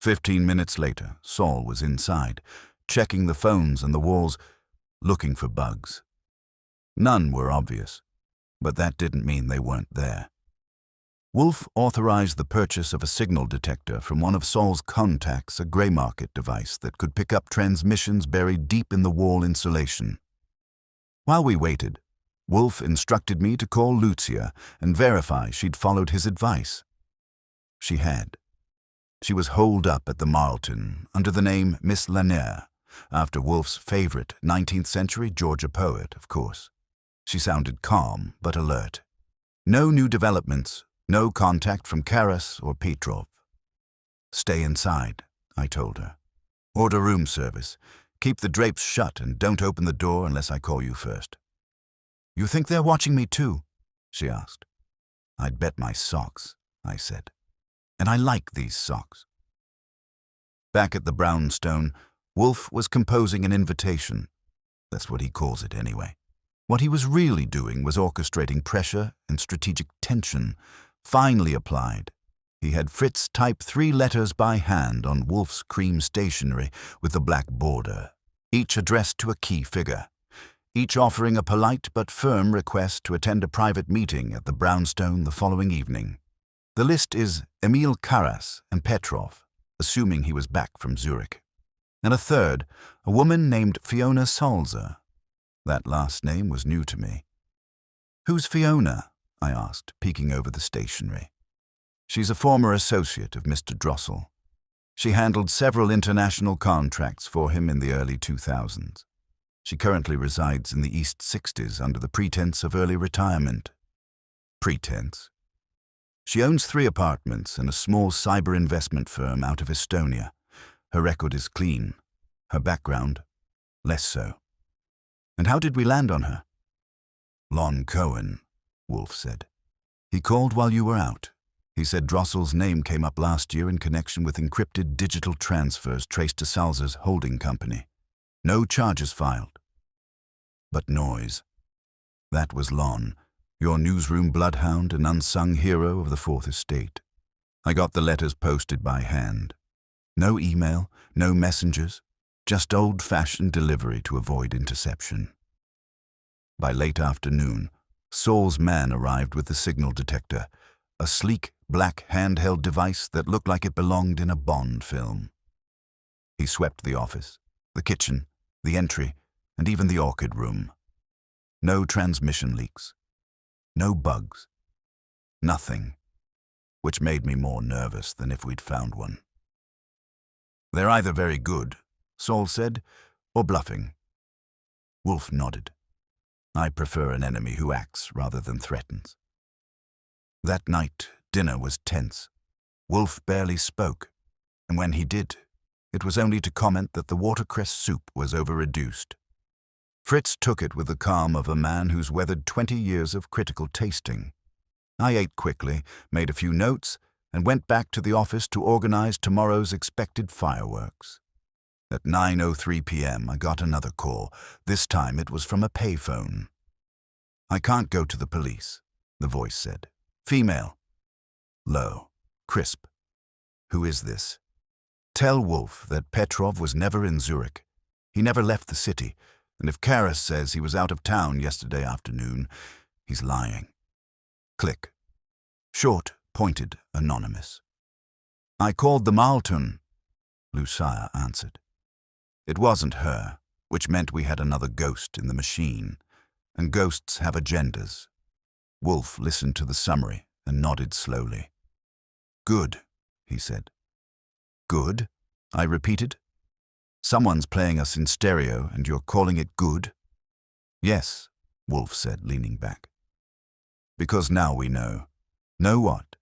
15 minutes later, Saul was inside, checking the phones and the walls, looking for bugs. None were obvious, but that didn't mean they weren't there. Wolfe authorized the purchase of a signal detector from one of Saul's contacts, a gray market device that could pick up transmissions buried deep in the wall insulation. While we waited, Wolfe instructed me to call Lucia and verify she'd followed his advice. She had. She was holed up at the Marlton under the name Miss Lanier, after Wolfe's favorite 19th century Georgia poet, of course. She sounded calm but alert. No new developments, no contact from Keras or Petrov. Stay inside, I told her. Order room service. Keep the drapes shut and don't open the door unless I call you first. You think they're watching me too? She asked. I'd bet my socks, I said. And I like these socks. Back at the brownstone, Wolfe was composing an invitation. That's what he calls it anyway. What he was really doing was orchestrating pressure and strategic tension, finely applied. He had Fritz type 3 letters by hand on Wolfe's cream stationery with a black border, each addressed to a key figure, each offering a polite but firm request to attend a private meeting at the brownstone the following evening. The list is Emil Karas and Petrov, assuming he was back from Zurich. And a third, a woman named Fiona Salzer. That last name was new to me. "Who's Fiona?" I asked, peeking over the stationery. "She's a former associate of Mr. Drossel. She handled several international contracts for him in the early 2000s. She currently resides in the East 60s under the pretense of early retirement." Pretense. She owns 3 apartments and a small cyber investment firm out of Estonia. Her record is clean. Her background, less so. "And how did we land on her?" "Lon Cohen," Wolfe said. "He called while you were out. He said Drossel's name came up last year in connection with encrypted digital transfers traced to Salzer's holding company. No charges filed. But noise. That was Lon, your newsroom bloodhound and unsung hero of the Fourth Estate. I got the letters posted by hand. No email, no messengers, just old-fashioned delivery to avoid interception. By late afternoon, Saul's man arrived with the signal detector, a sleek, black handheld device that looked like it belonged in a Bond film. He swept the office, the kitchen, the entry, and even the orchid room. No transmission leaks. No bugs. Nothing. Which made me more nervous than if we'd found one. "They're either very good," Saul said, "or bluffing." Wolfe nodded. "I prefer an enemy who acts rather than threatens." That night, dinner was tense. Wolfe barely spoke, and when he did, it was only to comment that the watercress soup was over-reduced. Fritz took it with the calm of a man who's weathered 20 years of critical tasting. I ate quickly, made a few notes, and went back to the office to organize tomorrow's expected fireworks. At 9:03 p.m. I got another call. This time it was from a payphone. "I can't go to the police," the voice said. "Female." Low. Crisp. "Who is this?" "Tell Wolfe that Petrov was never in Zurich. He never left the city, and if Karras says he was out of town yesterday afternoon, he's lying." Click. Short, pointed, anonymous. "I called the Malton," Lucia answered. It wasn't her, which meant we had another ghost in the machine, and ghosts have agendas. Wolfe listened to the summary and nodded slowly. "Good," he said. "Good?" I repeated. "Someone's playing us in stereo and you're calling it good?" "Yes," Wolfe said, leaning back. "Because now we know." "Know what?"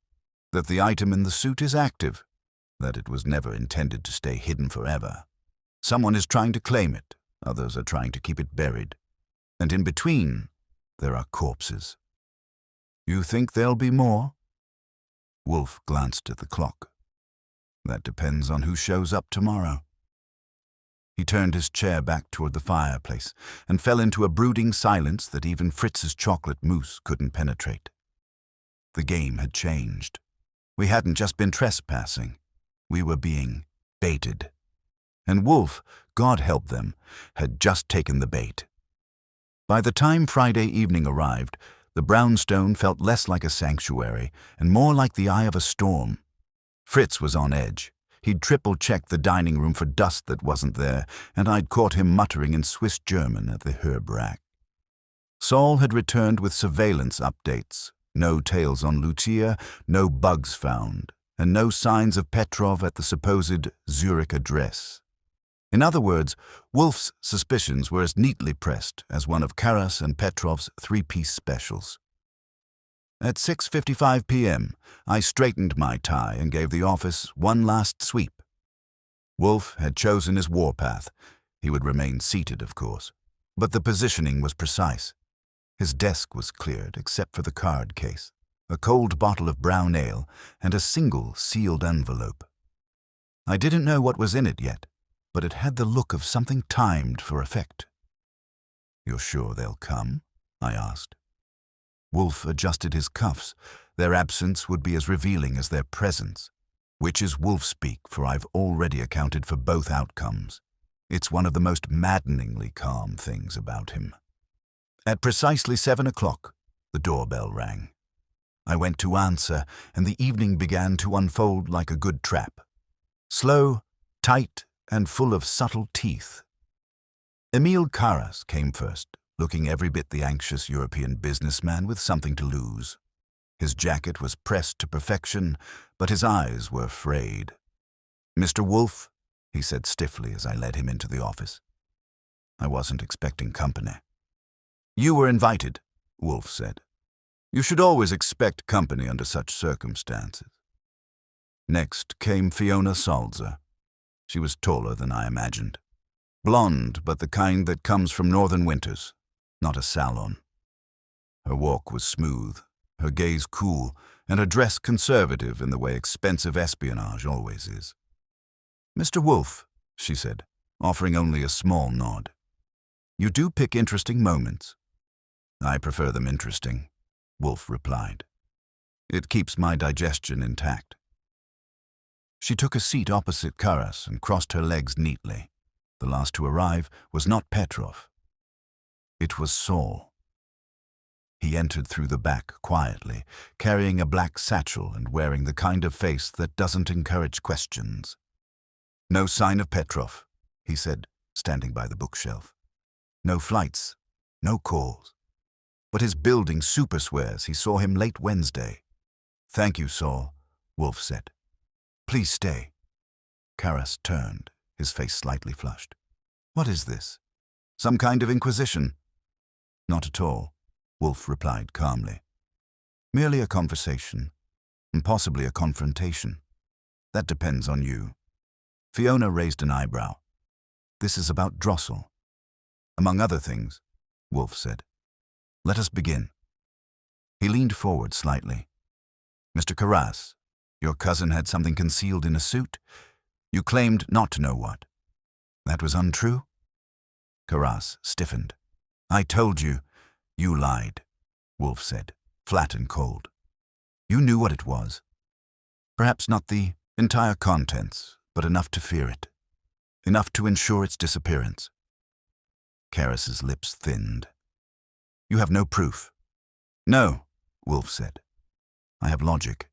"That the item in the suit is active, that it was never intended to stay hidden forever. Someone is trying to claim it, others are trying to keep it buried. And in between, there are corpses." "You think there'll be more?" Wolfe glanced at the clock. "That depends on who shows up tomorrow." He turned his chair back toward the fireplace and fell into a brooding silence that even Fritz's chocolate mousse couldn't penetrate. The game had changed. We hadn't just been trespassing. We were being baited. And Wolfe, God help them, had just taken the bait. By the time Friday evening arrived, the brownstone felt less like a sanctuary and more like the eye of a storm. Fritz was on edge. He'd triple-checked the dining room for dust that wasn't there, and I'd caught him muttering in Swiss German at the herb rack. Saul had returned with surveillance updates. No tales on Lucia, no bugs found, and no signs of Petrov at the supposed Zurich address. In other words, Wolfe's suspicions were as neatly pressed as one of Karras and Petrov's three-piece specials. At 6:55 p.m., I straightened my tie and gave the office one last sweep. Wolfe had chosen his warpath. He would remain seated, of course, but the positioning was precise. His desk was cleared except for the card case, a cold bottle of brown ale, and a single sealed envelope. I didn't know what was in it yet, but it had the look of something timed for effect. "You're sure they'll come?" I asked. Wolfe adjusted his cuffs. Their absence would be as revealing as their presence, which is Wolfe speak, for I've already accounted for both outcomes. It's one of the most maddeningly calm things about him. At precisely 7 o'clock, the doorbell rang. I went to answer, and the evening began to unfold like a good trap. slow, tight, and full of subtle teeth. Emile Carras came first, looking every bit the anxious European businessman with something to lose. His jacket was pressed to perfection, but his eyes were frayed. "Mr. Wolfe," he said stiffly as I led him into the office. I wasn't expecting company. "You were invited," Wolfe said. "You should always expect company under such circumstances." Next came Fiona Salzer. She was taller than I imagined. Blonde, but the kind that comes from northern winters, not a salon. Her walk was smooth, her gaze cool, and her dress conservative in the way expensive espionage always is. "Mr. Wolfe," she said, offering only a small nod. "You do pick interesting moments." "I prefer them interesting," Wolfe replied. "It keeps my digestion intact." She took a seat opposite Carras and crossed her legs neatly. The last to arrive was not Petrov. It was Saul. He entered through the back quietly, carrying a black satchel and wearing the kind of face that doesn't encourage questions. "No sign of Petrov," he said, standing by the bookshelf. "No flights, no calls. But his building super swears he saw him late Wednesday." "Thank you, Saul," Wolfe said. "Please stay." Carras turned, his face slightly flushed. "What is this? Some kind of inquisition?" "Not at all," Wolfe replied calmly. "Merely a conversation, and possibly a confrontation. That depends on you." Fiona raised an eyebrow. "This is about Drossel." "Among other things," Wolfe said. "Let us begin." He leaned forward slightly. "Mr. Carras, your cousin had something concealed in a suit. You claimed not to know what. That was untrue?" Carras stiffened. "I told you." "You lied," Wolfe said, flat and cold. "You knew what it was. Perhaps not the entire contents, but enough to fear it. Enough to ensure its disappearance." Carras's lips thinned. "You have no proof." "No," Wolfe said. "I have logic,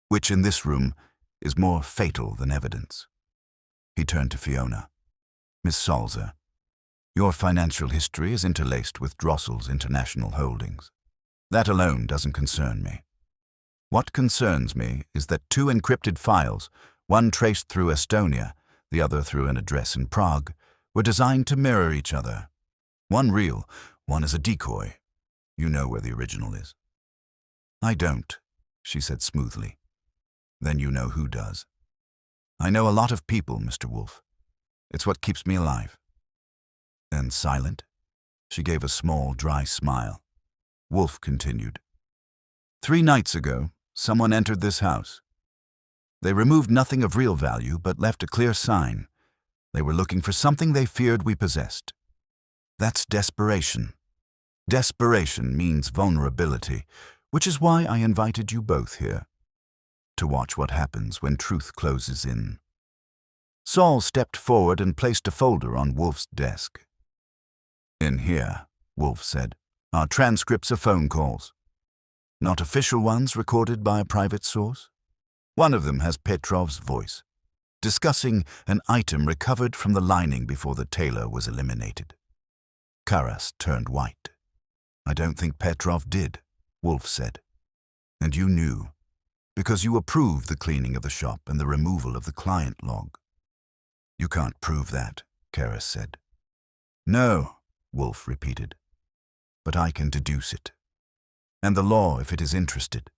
which in this room is more fatal than evidence." He turned to Fiona. "Miss Salzer, your financial history is interlaced with Drossel's international holdings. That alone doesn't concern me. What concerns me is that two encrypted files, one traced through Estonia, the other through an address in Prague, were designed to mirror each other. One real, one is a decoy. You know where the original is." "I don't," she said smoothly. "Then you know who does." "I know a lot of people, Mr. Wolfe. It's what keeps me alive." Then silent, she gave a small, dry smile. Wolfe continued. 3 nights ago, someone entered this house. They removed nothing of real value, but left a clear sign. They were looking for something they feared we possessed. That's desperation. Desperation means vulnerability, which is why I invited you both here, to watch what happens when truth closes in. Saul stepped forward and placed a folder on Wolfe's desk. "In here," Wolfe said, "are transcripts of phone calls. Not official ones recorded by a private source. One of them has Petrov's voice, discussing an item recovered from the lining before the tailor was eliminated." Carras turned white. "I don't think Petrov did," Wolfe said. "And you knew, because you approved the cleaning of the shop and the removal of the client log." "You can't prove that," Carras said. "No," Wolfe repeated, "but I can deduce it. And the law, if it is interested,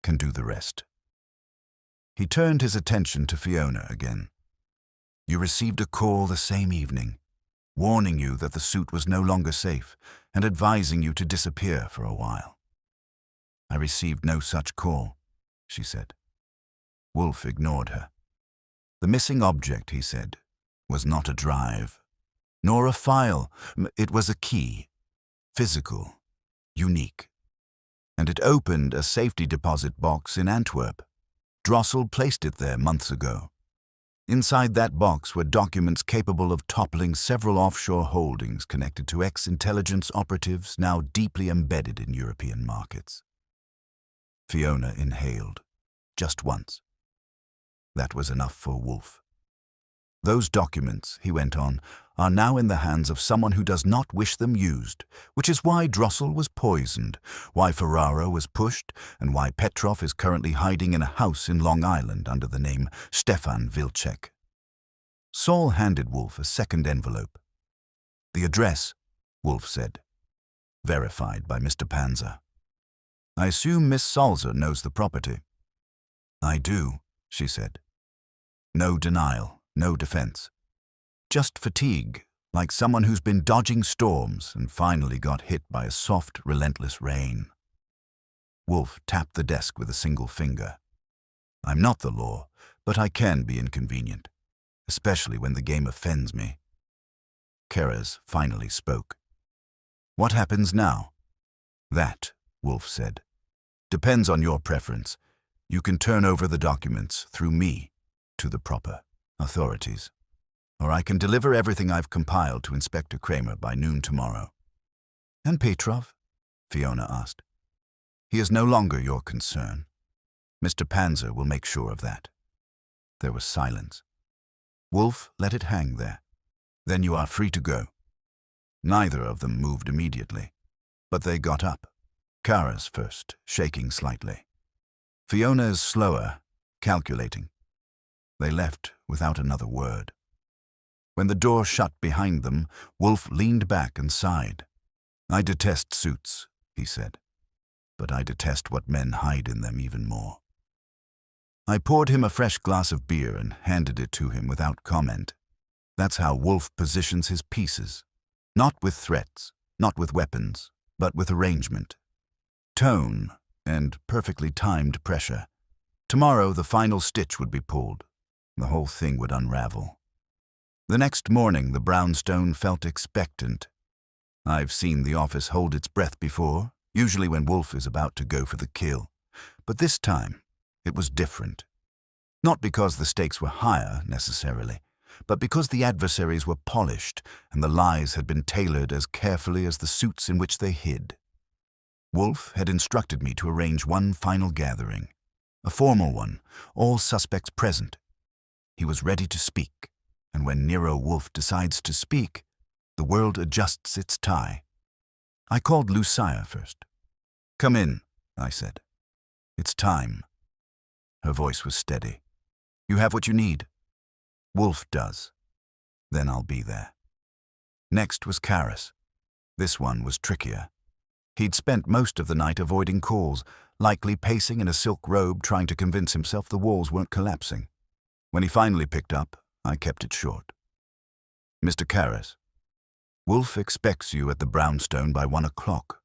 can do the rest." He turned his attention to Fiona again. "You received a call the same evening, warning you that the suit was no longer safe and advising you to disappear for a while." "I received no such call," she said. Wolfe ignored her. "The missing object," he said, "was not a drive, nor a file. It was a key, physical, unique. And it opened a safety deposit box in Antwerp. Drossel placed it there months ago. Inside that box were documents capable of toppling several offshore holdings connected to ex-intelligence operatives now deeply embedded in European markets." Fiona inhaled, just once. That was enough for Wolfe. Those documents, he went on, are now in the hands of someone who does not wish them used, which is why Drossel was poisoned, why Ferrara was pushed, and why Petrov is currently hiding in a house in Long Island under the name Stefan Wilczek. Saul handed Wolfe a second envelope. The address, Wolfe said. Verified by Mr. Panzer. I assume Miss Salzer knows the property. I do, she said. No denial, no defense. Just fatigue, like someone who's been dodging storms and finally got hit by a soft, relentless rain. Wolfe tapped the desk with a single finger. I'm not the law, but I can be inconvenient, especially when the game offends me. Keres finally spoke. What happens now? That, Wolfe said, depends on your preference. You can turn over the documents, through me, to the proper authorities. Or I can deliver everything I've compiled to Inspector Kramer by noon tomorrow. And Petrov? Fiona asked. He is no longer your concern. Mr. Panzer will make sure of that. There was silence. Wolfe let it hang there. Then you are free to go. Neither of them moved immediately, but they got up. Kara's first, shaking slightly. Fiona's slower, calculating. They left without another word. When the door shut behind them, Wolfe leaned back and sighed. I detest suits, he said, but I detest what men hide in them even more. I poured him a fresh glass of beer and handed it to him without comment. That's how Wolfe positions his pieces. Not with threats, not with weapons, but with arrangement. Tone and perfectly timed pressure. Tomorrow the final stitch would be pulled. The whole thing would unravel. The next morning the brownstone felt expectant. I've seen the office hold its breath before, usually when Wolfe is about to go for the kill. But this time, it was different. Not because the stakes were higher, necessarily, but because the adversaries were polished and the lies had been tailored as carefully as the suits in which they hid. Wolfe had instructed me to arrange one final gathering, a formal one, all suspects present. He was ready to speak, and when Nero Wolfe decides to speak, the world adjusts its tie. I called Lucia first. Come in, I said. It's time. Her voice was steady. You have what you need. Wolfe does. Then I'll be there. Next was Keres. This one was trickier. He'd spent most of the night avoiding calls, likely pacing in a silk robe trying to convince himself the walls weren't collapsing. When he finally picked up, I kept it short. Mr. Keres, Wolfe expects you at the brownstone by 1 o'clock.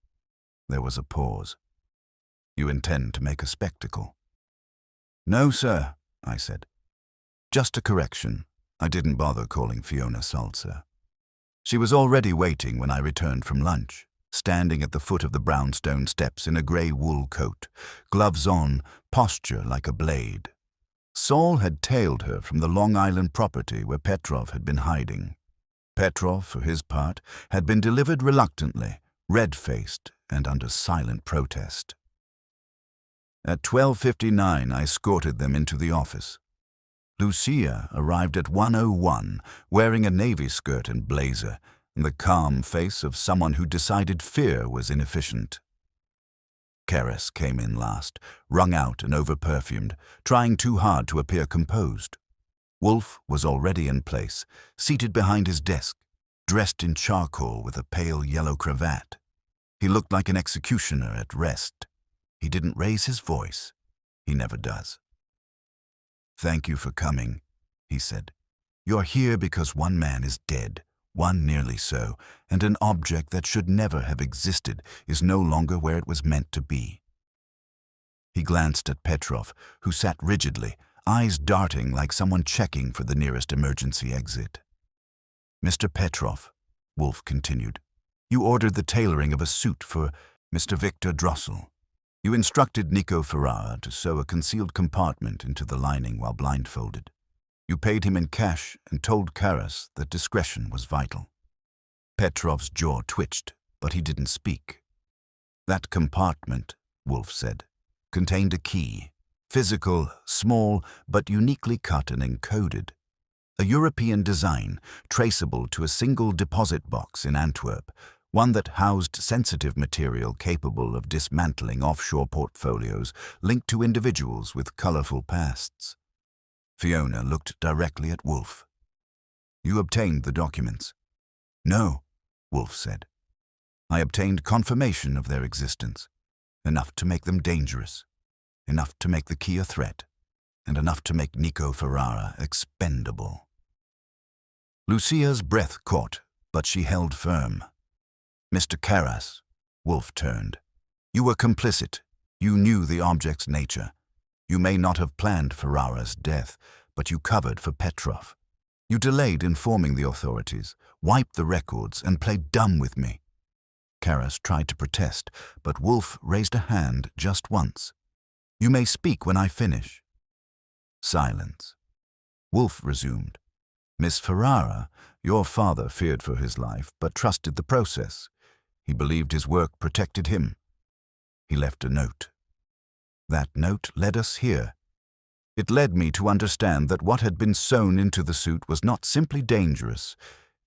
There was a pause. You intend to make a spectacle? No, sir, I said. Just a correction. I didn't bother calling Fiona Salzer. She was already waiting when I returned from lunch, standing at the foot of the brownstone steps in a grey wool coat, gloves on, posture like a blade. Saul had tailed her from the Long Island property where Petrov had been hiding. Petrov, for his part, had been delivered reluctantly, red-faced and under silent protest. At 12:59, I escorted them into the office. Lucia arrived at 1:01, wearing a navy skirt and blazer, and the calm face of someone who decided fear was inefficient. Keres came in last, wrung out and over-perfumed, trying too hard to appear composed. Wolfe was already in place, seated behind his desk, dressed in charcoal with a pale yellow cravat. He looked like an executioner at rest. He didn't raise his voice. He never does. Thank you for coming, he said. You're here because one man is dead, one nearly so, and an object that should never have existed is no longer where it was meant to be. He glanced at Petrov, who sat rigidly, eyes darting like someone checking for the nearest emergency exit. Mr. Petrov, Wolfe continued, you ordered the tailoring of a suit for Mr. Victor Drossel. You instructed Nico Ferrara to sew a concealed compartment into the lining while blindfolded. You paid him in cash and told Keres that discretion was vital. Petrov's jaw twitched, but he didn't speak. That compartment, Wolfe said, contained a key, Physical, small, but uniquely cut and encoded. A European design, traceable to a single deposit box in Antwerp, one that housed sensitive material capable of dismantling offshore portfolios linked to individuals with colorful pasts. Fiona looked directly at Wolfe. "You obtained the documents?" "No," Wolfe said. "I obtained confirmation of their existence, enough to make them dangerous, enough to make the key a threat, and enough to make Nico Ferrara expendable." Lucia's breath caught, but she held firm. "Mr. Carras," Wolfe turned. "You were complicit. You knew the object's nature. You may not have planned Ferrara's death, but you covered for Petrov. You delayed informing the authorities, wiped the records, and played dumb with me." Carras tried to protest, but Wolfe raised a hand just once. "You may speak when I finish." Silence. Wolfe resumed. "Miss Ferrara, your father feared for his life, but trusted the process. He believed his work protected him. He left a note. That note led us here. It led me to understand that what had been sewn into the suit was not simply dangerous,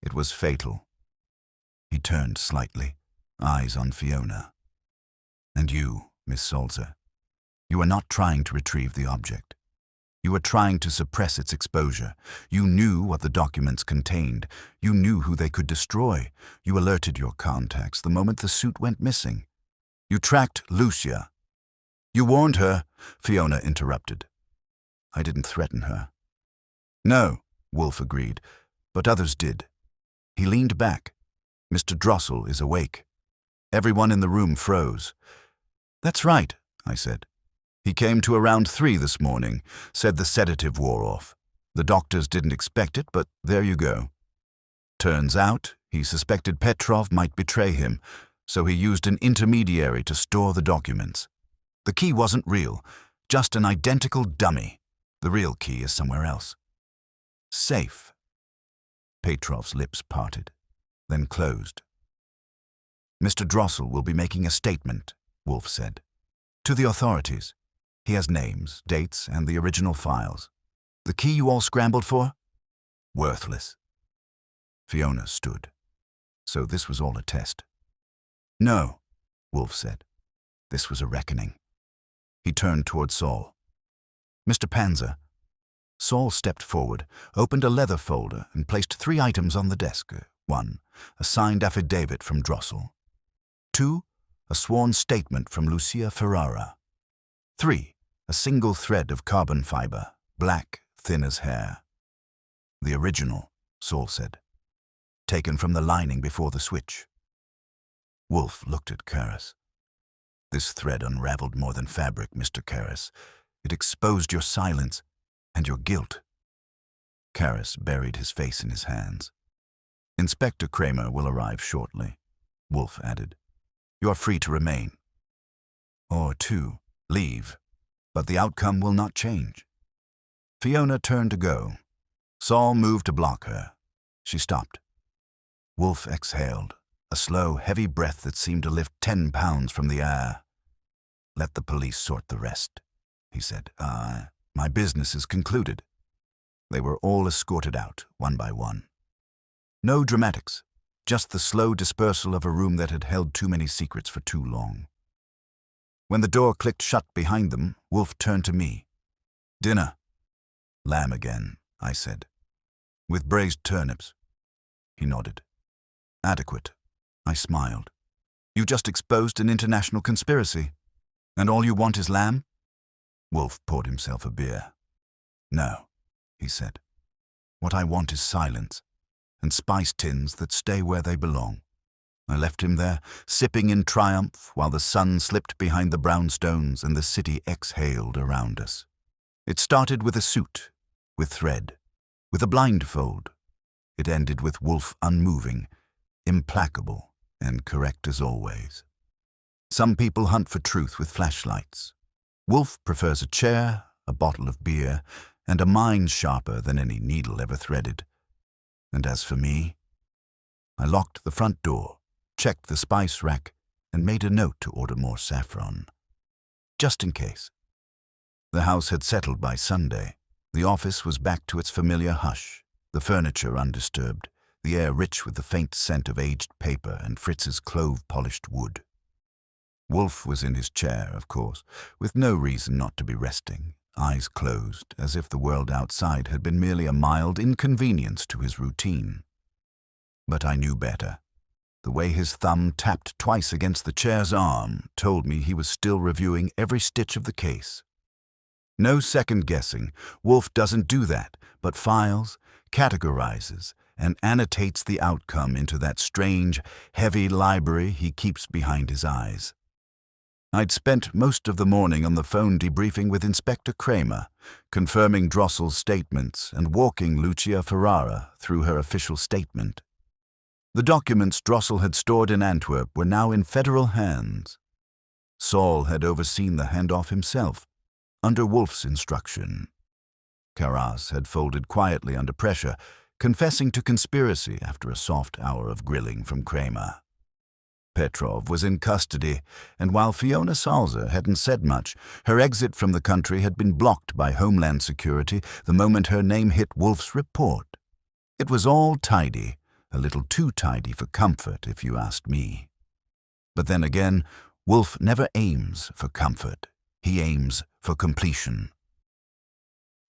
it was fatal." He turned slightly, eyes on Fiona. "And you, Miss Salzer, you are not trying to retrieve the object. You are trying to suppress its exposure. You knew what the documents contained. You knew who they could destroy. You alerted your contacts the moment the suit went missing. You tracked Lucia." "You warned her," Fiona interrupted. "I didn't threaten her." "No," Wolfe agreed, "but others did." He leaned back. "Mr. Drossel is awake." Everyone in the room froze. "That's right," I said. "He came to around 3 this morning, said the sedative wore off. The doctors didn't expect it, but there you go. Turns out, he suspected Petrov might betray him, so he used an intermediary to store the documents. The key wasn't real, just an identical dummy. The real key is somewhere else." "Safe." Petrov's lips parted, then closed. "Mr. Drossel will be making a statement," Wolfe said. "To the authorities. He has names, dates, and the original files. The key you all scrambled for? Worthless." Fiona stood. So this was all a test. "No," Wolfe said. "This was a reckoning." He turned toward Saul. "Mr. Panzer." Saul stepped forward, opened a leather folder, and placed 3 items on the desk. 1, a signed affidavit from Drossel. 2, a sworn statement from Lucia Ferrara. 3, a single thread of carbon fiber, black, thin as hair. "The original," Saul said. "Taken from the lining before the switch." Wolfe looked at Carras. "This thread unraveled more than fabric, Mr. Carras. It exposed your silence and your guilt." Carras buried his face in his hands. "Inspector Kramer will arrive shortly," Wolfe added. "You are free to remain. Or to leave, but the outcome will not change." Fiona turned to go. Saul moved to block her. She stopped. Wolfe exhaled, a slow, heavy breath that seemed to lift 10 pounds from the air. "Let the police sort the rest," he said. My business is concluded." They were all escorted out, one by one. No dramatics, just the slow dispersal of a room that had held too many secrets for too long. When the door clicked shut behind them, Wolfe turned to me. "Dinner." "Lamb again," I said. "With braised turnips." He nodded. "Adequate." I smiled. "You just exposed an international conspiracy. And all you want is lamb?" Wolfe poured himself a beer. "No," he said. "What I want is silence, and spice tins that stay where they belong." I left him there, sipping in triumph while the sun slipped behind the brownstones and the city exhaled around us. It started with a suit, with thread, with a blindfold. It ended with Wolfe unmoving, implacable, and correct as always. Some people hunt for truth with flashlights. Wolfe prefers a chair, a bottle of beer, and a mind sharper than any needle ever threaded. And as for me, I locked the front door, checked the spice rack, and made a note to order more saffron. Just in case. The house had settled by Sunday. The office was back to its familiar hush, the furniture undisturbed, the air rich with the faint scent of aged paper and Fritz's clove-polished wood. Wolfe was in his chair, of course, with no reason not to be resting, eyes closed, as if the world outside had been merely a mild inconvenience to his routine. But I knew better. The way his thumb tapped twice against the chair's arm told me he was still reviewing every stitch of the case. No second-guessing. Wolfe doesn't do that, but files, categorizes, and annotates the outcome into that strange, heavy library he keeps behind his eyes. I'd spent most of the morning on the phone debriefing with Inspector Kramer, confirming Drossel's statements and walking Lucia Ferrara through her official statement. The documents Drossel had stored in Antwerp were now in federal hands. Saul had overseen the handoff himself, under Wolfe's instruction. Carras had folded quietly under pressure, confessing to conspiracy after a soft hour of grilling from Kramer. Petrov was in custody, and while Fiona Salzer hadn't said much, her exit from the country had been blocked by Homeland Security the moment her name hit Wolfe's report. It was all tidy, a little too tidy for comfort, if you asked me. But then again, Wolfe never aims for comfort. He aims for completion.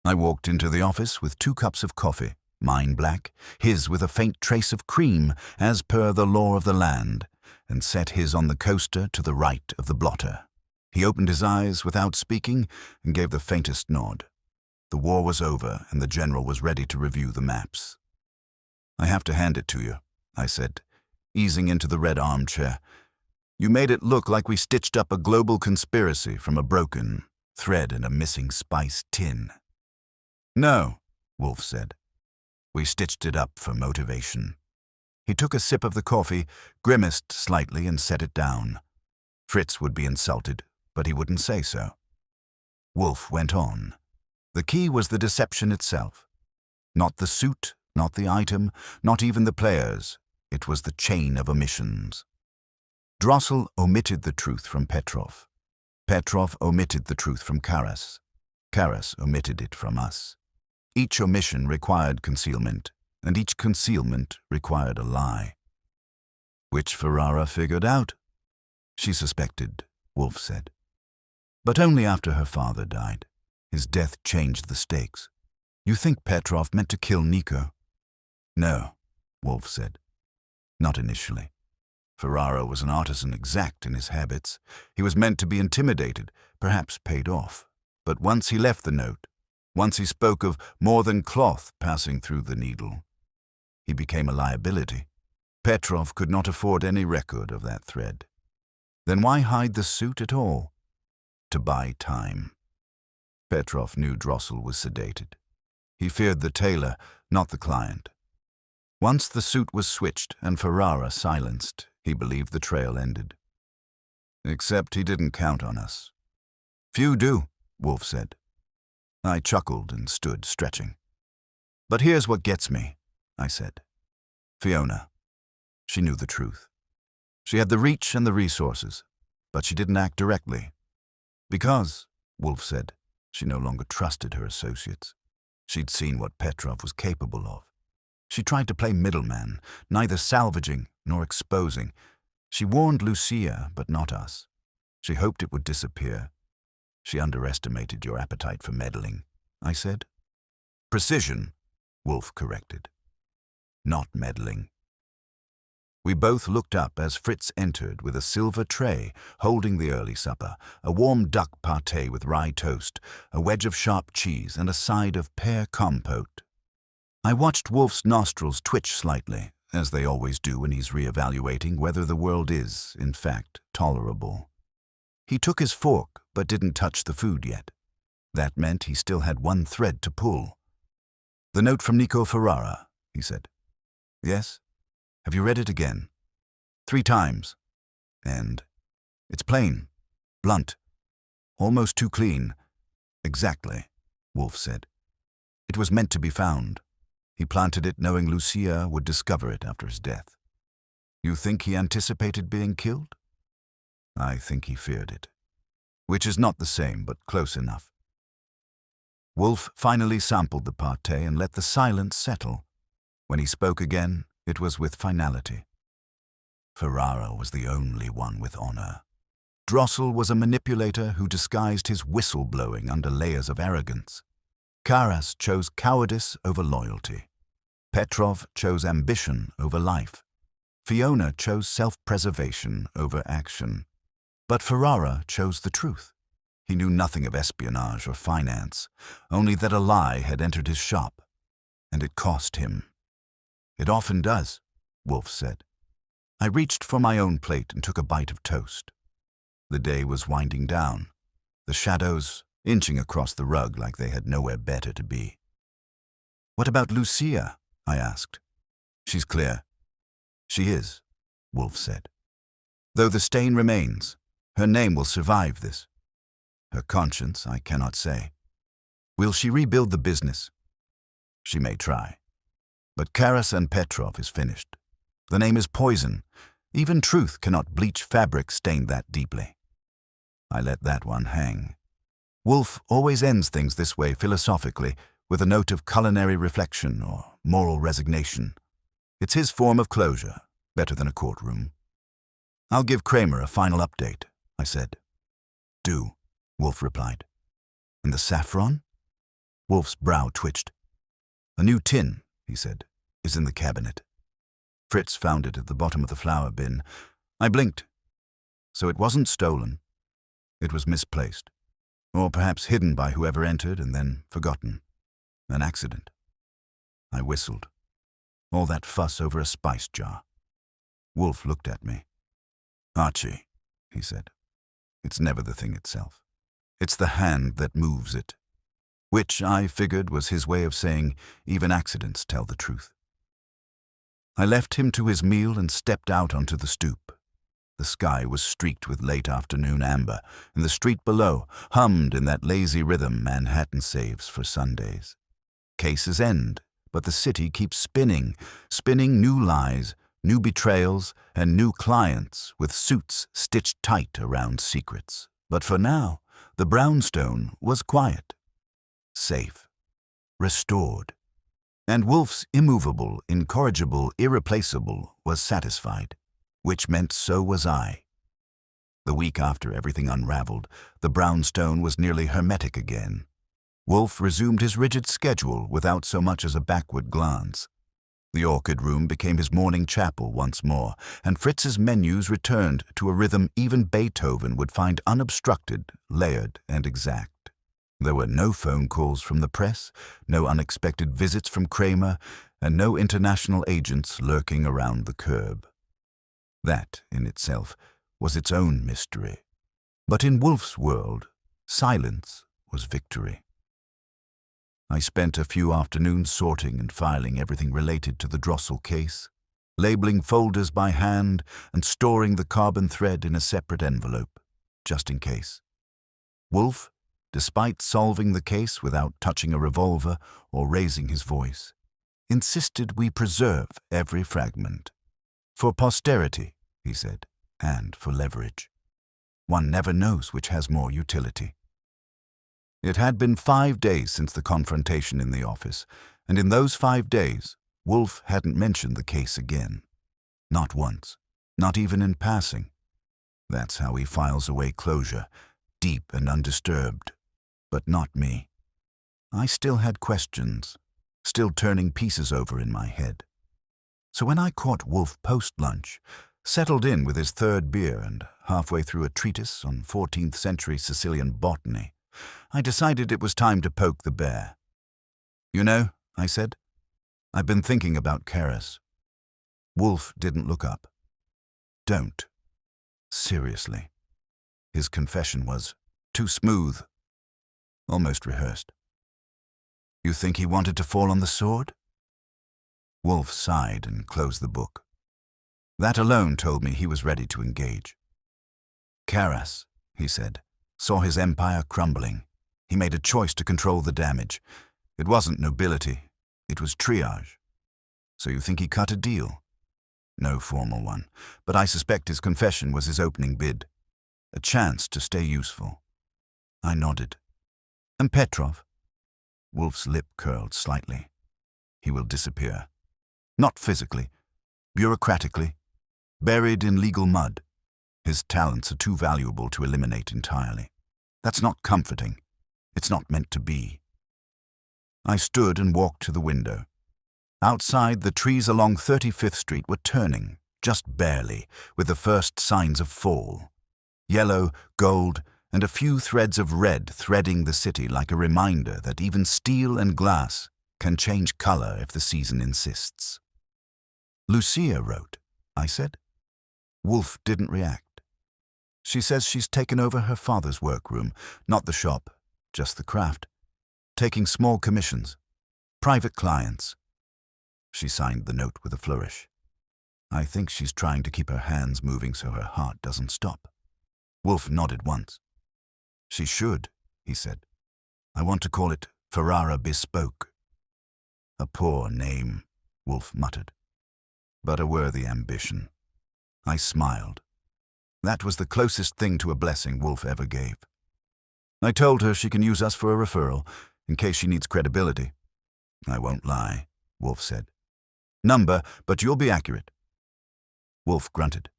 I walked into the office with 2 cups of coffee, mine black, his with a faint trace of cream, as per the law of the land, and set his on the coaster to the right of the blotter. He opened his eyes without speaking and gave the faintest nod. The war was over and the general was ready to review the maps. "I have to hand it to you," I said, easing into the red armchair. "You made it look like we stitched up a global conspiracy from a broken thread in a missing spice tin." "No," Wolfe said. "We stitched it up for motivation." He took a sip of the coffee, grimaced slightly, and set it down. Fritz would be insulted, but he wouldn't say so. Wolfe went on. The key was the deception itself. Not the suit, not the item, not even the players. It was the chain of omissions. Drossel omitted the truth from Petrov. Petrov omitted the truth from Carras. Carras omitted it from us. Each omission required concealment, and each concealment required a lie. Which Ferrara figured out. She suspected, Wolfe said. But only after her father died. His death changed the stakes. "You think Petrov meant to kill Nico?" "No," Wolfe said. "Not initially. Ferrara was an artisan exact in his habits. He was meant to be intimidated, perhaps paid off. But once he left the note, once he spoke of more than cloth passing through the needle, he became a liability. Petrov could not afford any record of that thread. Then why hide the suit at all? To buy time. Petrov knew Drossel was sedated. He feared the tailor, not the client. Once the suit was switched and Ferrara silenced, he believed the trail ended. Except he didn't count on us. "Few do," Wolfe said. I chuckled and stood stretching. "But here's what gets me," I said. "Fiona. She knew the truth. She had the reach and the resources, but she didn't act directly. Because," Wolfe said, "she no longer trusted her associates. She'd seen what Petrov was capable of. She tried to play middleman, neither salvaging nor exposing. She warned Lucia, but not us. She hoped it would disappear. She underestimated your appetite for meddling," I said. "Precision," Wolfe corrected. "Not meddling." We both looked up as Fritz entered with a silver tray holding the early supper, a warm duck pâté with rye toast, a wedge of sharp cheese, and a side of pear compote. I watched Wolfe's nostrils twitch slightly, as they always do when he's reevaluating whether the world is, in fact, tolerable. He took his fork, but didn't touch the food yet. That meant he still had one thread to pull. "The note from Nico Ferrara," he said. "Yes? Have you read it again?" "3 times. And it's plain, blunt, almost too clean." "Exactly," Wolfe said. "It was meant to be found. He planted it knowing Lucia would discover it after his death. You think he anticipated being killed?" "I think he feared it. Which is not the same, but close enough. Wolfe finally sampled the pâté and let the silence settle. When he spoke again, it was with finality. Ferrara was the only one with honor. Drossel was a manipulator who disguised his whistle-blowing under layers of arrogance. Karas chose cowardice over loyalty. Petrov chose ambition over life. Fiona chose self-preservation over action. But Ferrara chose the truth. He knew nothing of espionage or finance, only that a lie had entered his shop, and it cost him. "It often does," Wolfe said. I reached for my own plate and took a bite of toast. The day was winding down, the shadows inching across the rug like they had nowhere better to be. "What about Lucia?" I asked. "She's clear." "She is," Wolfe said. "Though the stain remains, her name will survive this. Her conscience, I cannot say. Will she rebuild the business? She may try. But Karas and Petrov is finished. The name is poison. Even truth cannot bleach fabric stained that deeply." I let that one hang. Wolfe always ends things this way philosophically, with a note of culinary reflection or moral resignation. It's his form of closure, better than a courtroom. "I'll give Kramer a final update," I said. "Do," Wolfe replied. "And the saffron?" Wolfe's brow twitched. "A new tin," he said, "is in the cabinet. Fritz found it at the bottom of the flour bin." I blinked. So it wasn't stolen. It was misplaced. Or perhaps hidden by whoever entered and then forgotten. An accident. I whistled. All that fuss over a spice jar. Wolfe looked at me. "Archie," he said, "it's never the thing itself. It's the hand that moves it." Which, I figured, was his way of saying, even accidents tell the truth. I left him to his meal and stepped out onto the stoop. The sky was streaked with late afternoon amber, and the street below hummed in that lazy rhythm Manhattan saves for Sundays. Cases end, but the city keeps spinning new lies, new betrayals, and new clients with suits stitched tight around secrets. But for now, the brownstone was quiet, safe, restored. And Wolfe's immovable, incorrigible, irreplaceable was satisfied, which meant so was I. The week after everything unraveled, the brownstone was nearly hermetic again. Wolfe resumed his rigid schedule without so much as a backward glance. The orchid room became his morning chapel once more, and Fritz's menus returned to a rhythm even Beethoven would find unobstructed, layered, and exact. There were no phone calls from the press, no unexpected visits from Kramer, and no international agents lurking around the curb. That, in itself, was its own mystery. But in Wolfe's world, silence was victory. I spent a few afternoons sorting and filing everything related to the Drossel case, labeling folders by hand and storing the carbon thread in a separate envelope, just in case. Wolfe, despite solving the case without touching a revolver or raising his voice, insisted we preserve every fragment. "For posterity," he said, "and for leverage. One never knows which has more utility." It had been 5 days since the confrontation in the office, and in those 5 days, Wolfe hadn't mentioned the case again. Not once, not even in passing. That's how he files away closure, deep and undisturbed. But not me. I still had questions, still turning pieces over in my head. So when I caught Wolfe post-lunch, settled in with his third beer and halfway through a treatise on 14th century Sicilian botany, I decided it was time to poke the bear. "You know," I said, "I've been thinking about Karas." Wolfe didn't look up. "Don't. Seriously." His confession was too smooth, almost rehearsed. "You think he wanted to fall on the sword?" Wolfe sighed and closed the book. That alone told me he was ready to engage. "Karas," he said, "saw his empire crumbling. He made a choice to control the damage. It wasn't nobility, it was triage. So you think he cut a deal?" "No formal one, but I suspect his confession was his opening bid. A chance to stay useful." I nodded. "And Petrov?" Wolfe's lip curled slightly. He will disappear. Not physically, bureaucratically, buried in legal mud. His talents are too valuable to eliminate entirely. That's not comforting. It's not meant to be. I stood and walked to the window. Outside, the trees along 35th Street were turning, just barely, with the first signs of fall. Yellow, gold, and a few threads of red threading the city like a reminder that even steel and glass can change color if the season insists. "Lucia wrote," I said. Wolfe didn't react. "She says she's taken over her father's workroom, not the shop, just the craft. Taking small commissions. Private clients." She signed the note with a flourish. "I think she's trying to keep her hands moving so her heart doesn't stop." Wolfe nodded once. "She should," he said. "I want to call it Ferrara Bespoke." "A poor name," Wolfe muttered, "but a worthy ambition." I smiled. That was the closest thing to a blessing Wolfe ever gave. I told her she can use us for a referral, in case she needs credibility. "I won't lie," Wolfe said. "Number, but you'll be accurate." Wolfe grunted.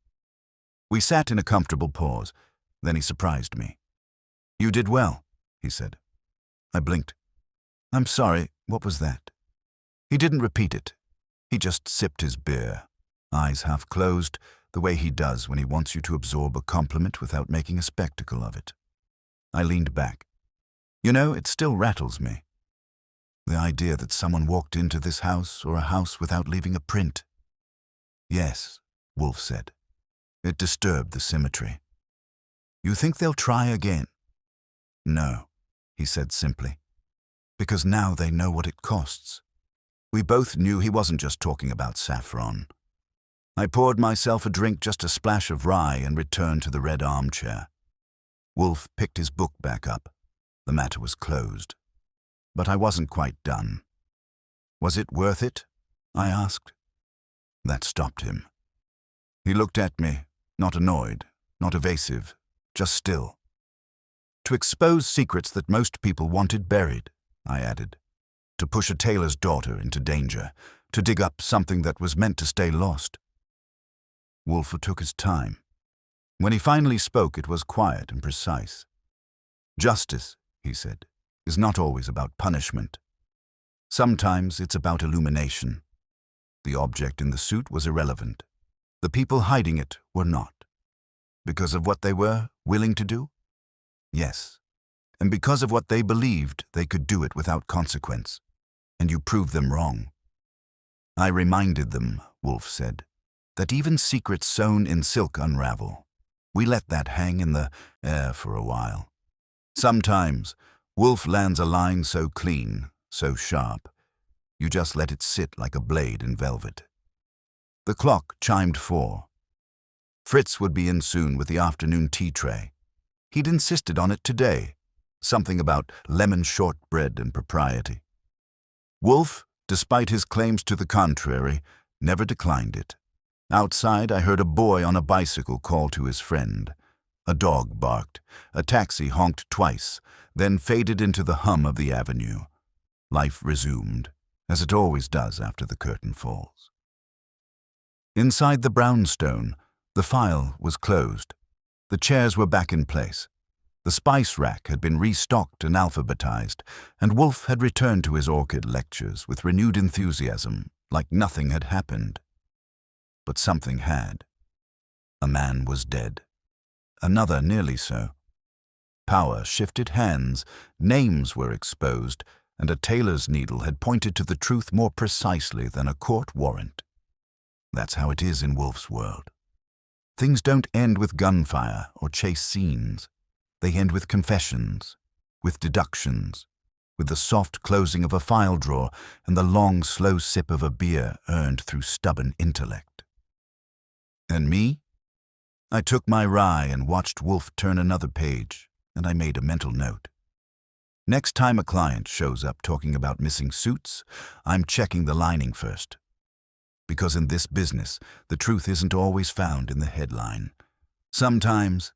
We sat in a comfortable pause. Then he surprised me. "You did well," he said. I blinked. "I'm sorry, what was that?" He didn't repeat it. He just sipped his beer, eyes half closed, the way he does when he wants you to absorb a compliment without making a spectacle of it. I leaned back. "You know, it still rattles me. The idea that someone walked into this house or a house without leaving a print." "Yes," Wolfe said. "It disturbed the symmetry." "You think they'll try again?" "No," he said simply. "Because now they know what it costs." We both knew he wasn't just talking about saffron. I poured myself a drink, just a splash of rye, and returned to the red armchair. Wolfe picked his book back up. The matter was closed. But I wasn't quite done. "Was it worth it?" I asked. That stopped him. He looked at me, not annoyed, not evasive, just still. "To expose secrets that most people wanted buried," I added. "To push a tailor's daughter into danger, to dig up something that was meant to stay lost." Wolfe took his time. When he finally spoke, it was quiet and precise. "Justice," he said, "is not always about punishment. Sometimes it's about illumination." The object in the suit was irrelevant. The people hiding it were not. Because of what they were willing to do? Yes. And because of what they believed they could do it without consequence. And you proved them wrong. "I reminded them," Wolfe said, "that even secrets sewn in silk unravel. We let that hang in the air for a while. Sometimes Wolfe lands a line so clean, so sharp, you just let it sit like a blade in velvet." The clock chimed 4. Fritz would be in soon with the afternoon tea tray. He'd insisted on it today, something about lemon shortbread and propriety. Wolfe, despite his claims to the contrary, never declined it. Outside, I heard a boy on a bicycle call to his friend. A dog barked. A taxi honked twice, then faded into the hum of the avenue. Life resumed, as it always does after the curtain falls. Inside the brownstone, the file was closed. The chairs were back in place. The spice rack had been restocked and alphabetized, and Wolfe had returned to his orchid lectures with renewed enthusiasm, like nothing had happened. But something had. A man was dead. Another nearly so. Power shifted hands, names were exposed, and a tailor's needle had pointed to the truth more precisely than a court warrant. That's how it is in Wolfe's world. Things don't end with gunfire or chase scenes. They end with confessions, with deductions, with the soft closing of a file drawer and the long, slow sip of a beer earned through stubborn intellect. And me? I took my rye and watched Wolfe turn another page, and I made a mental note. Next time a client shows up talking about missing suits, I'm checking the lining first. Because in this business, the truth isn't always found in the headline. Sometimes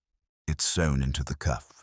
it's sewn into the cuff.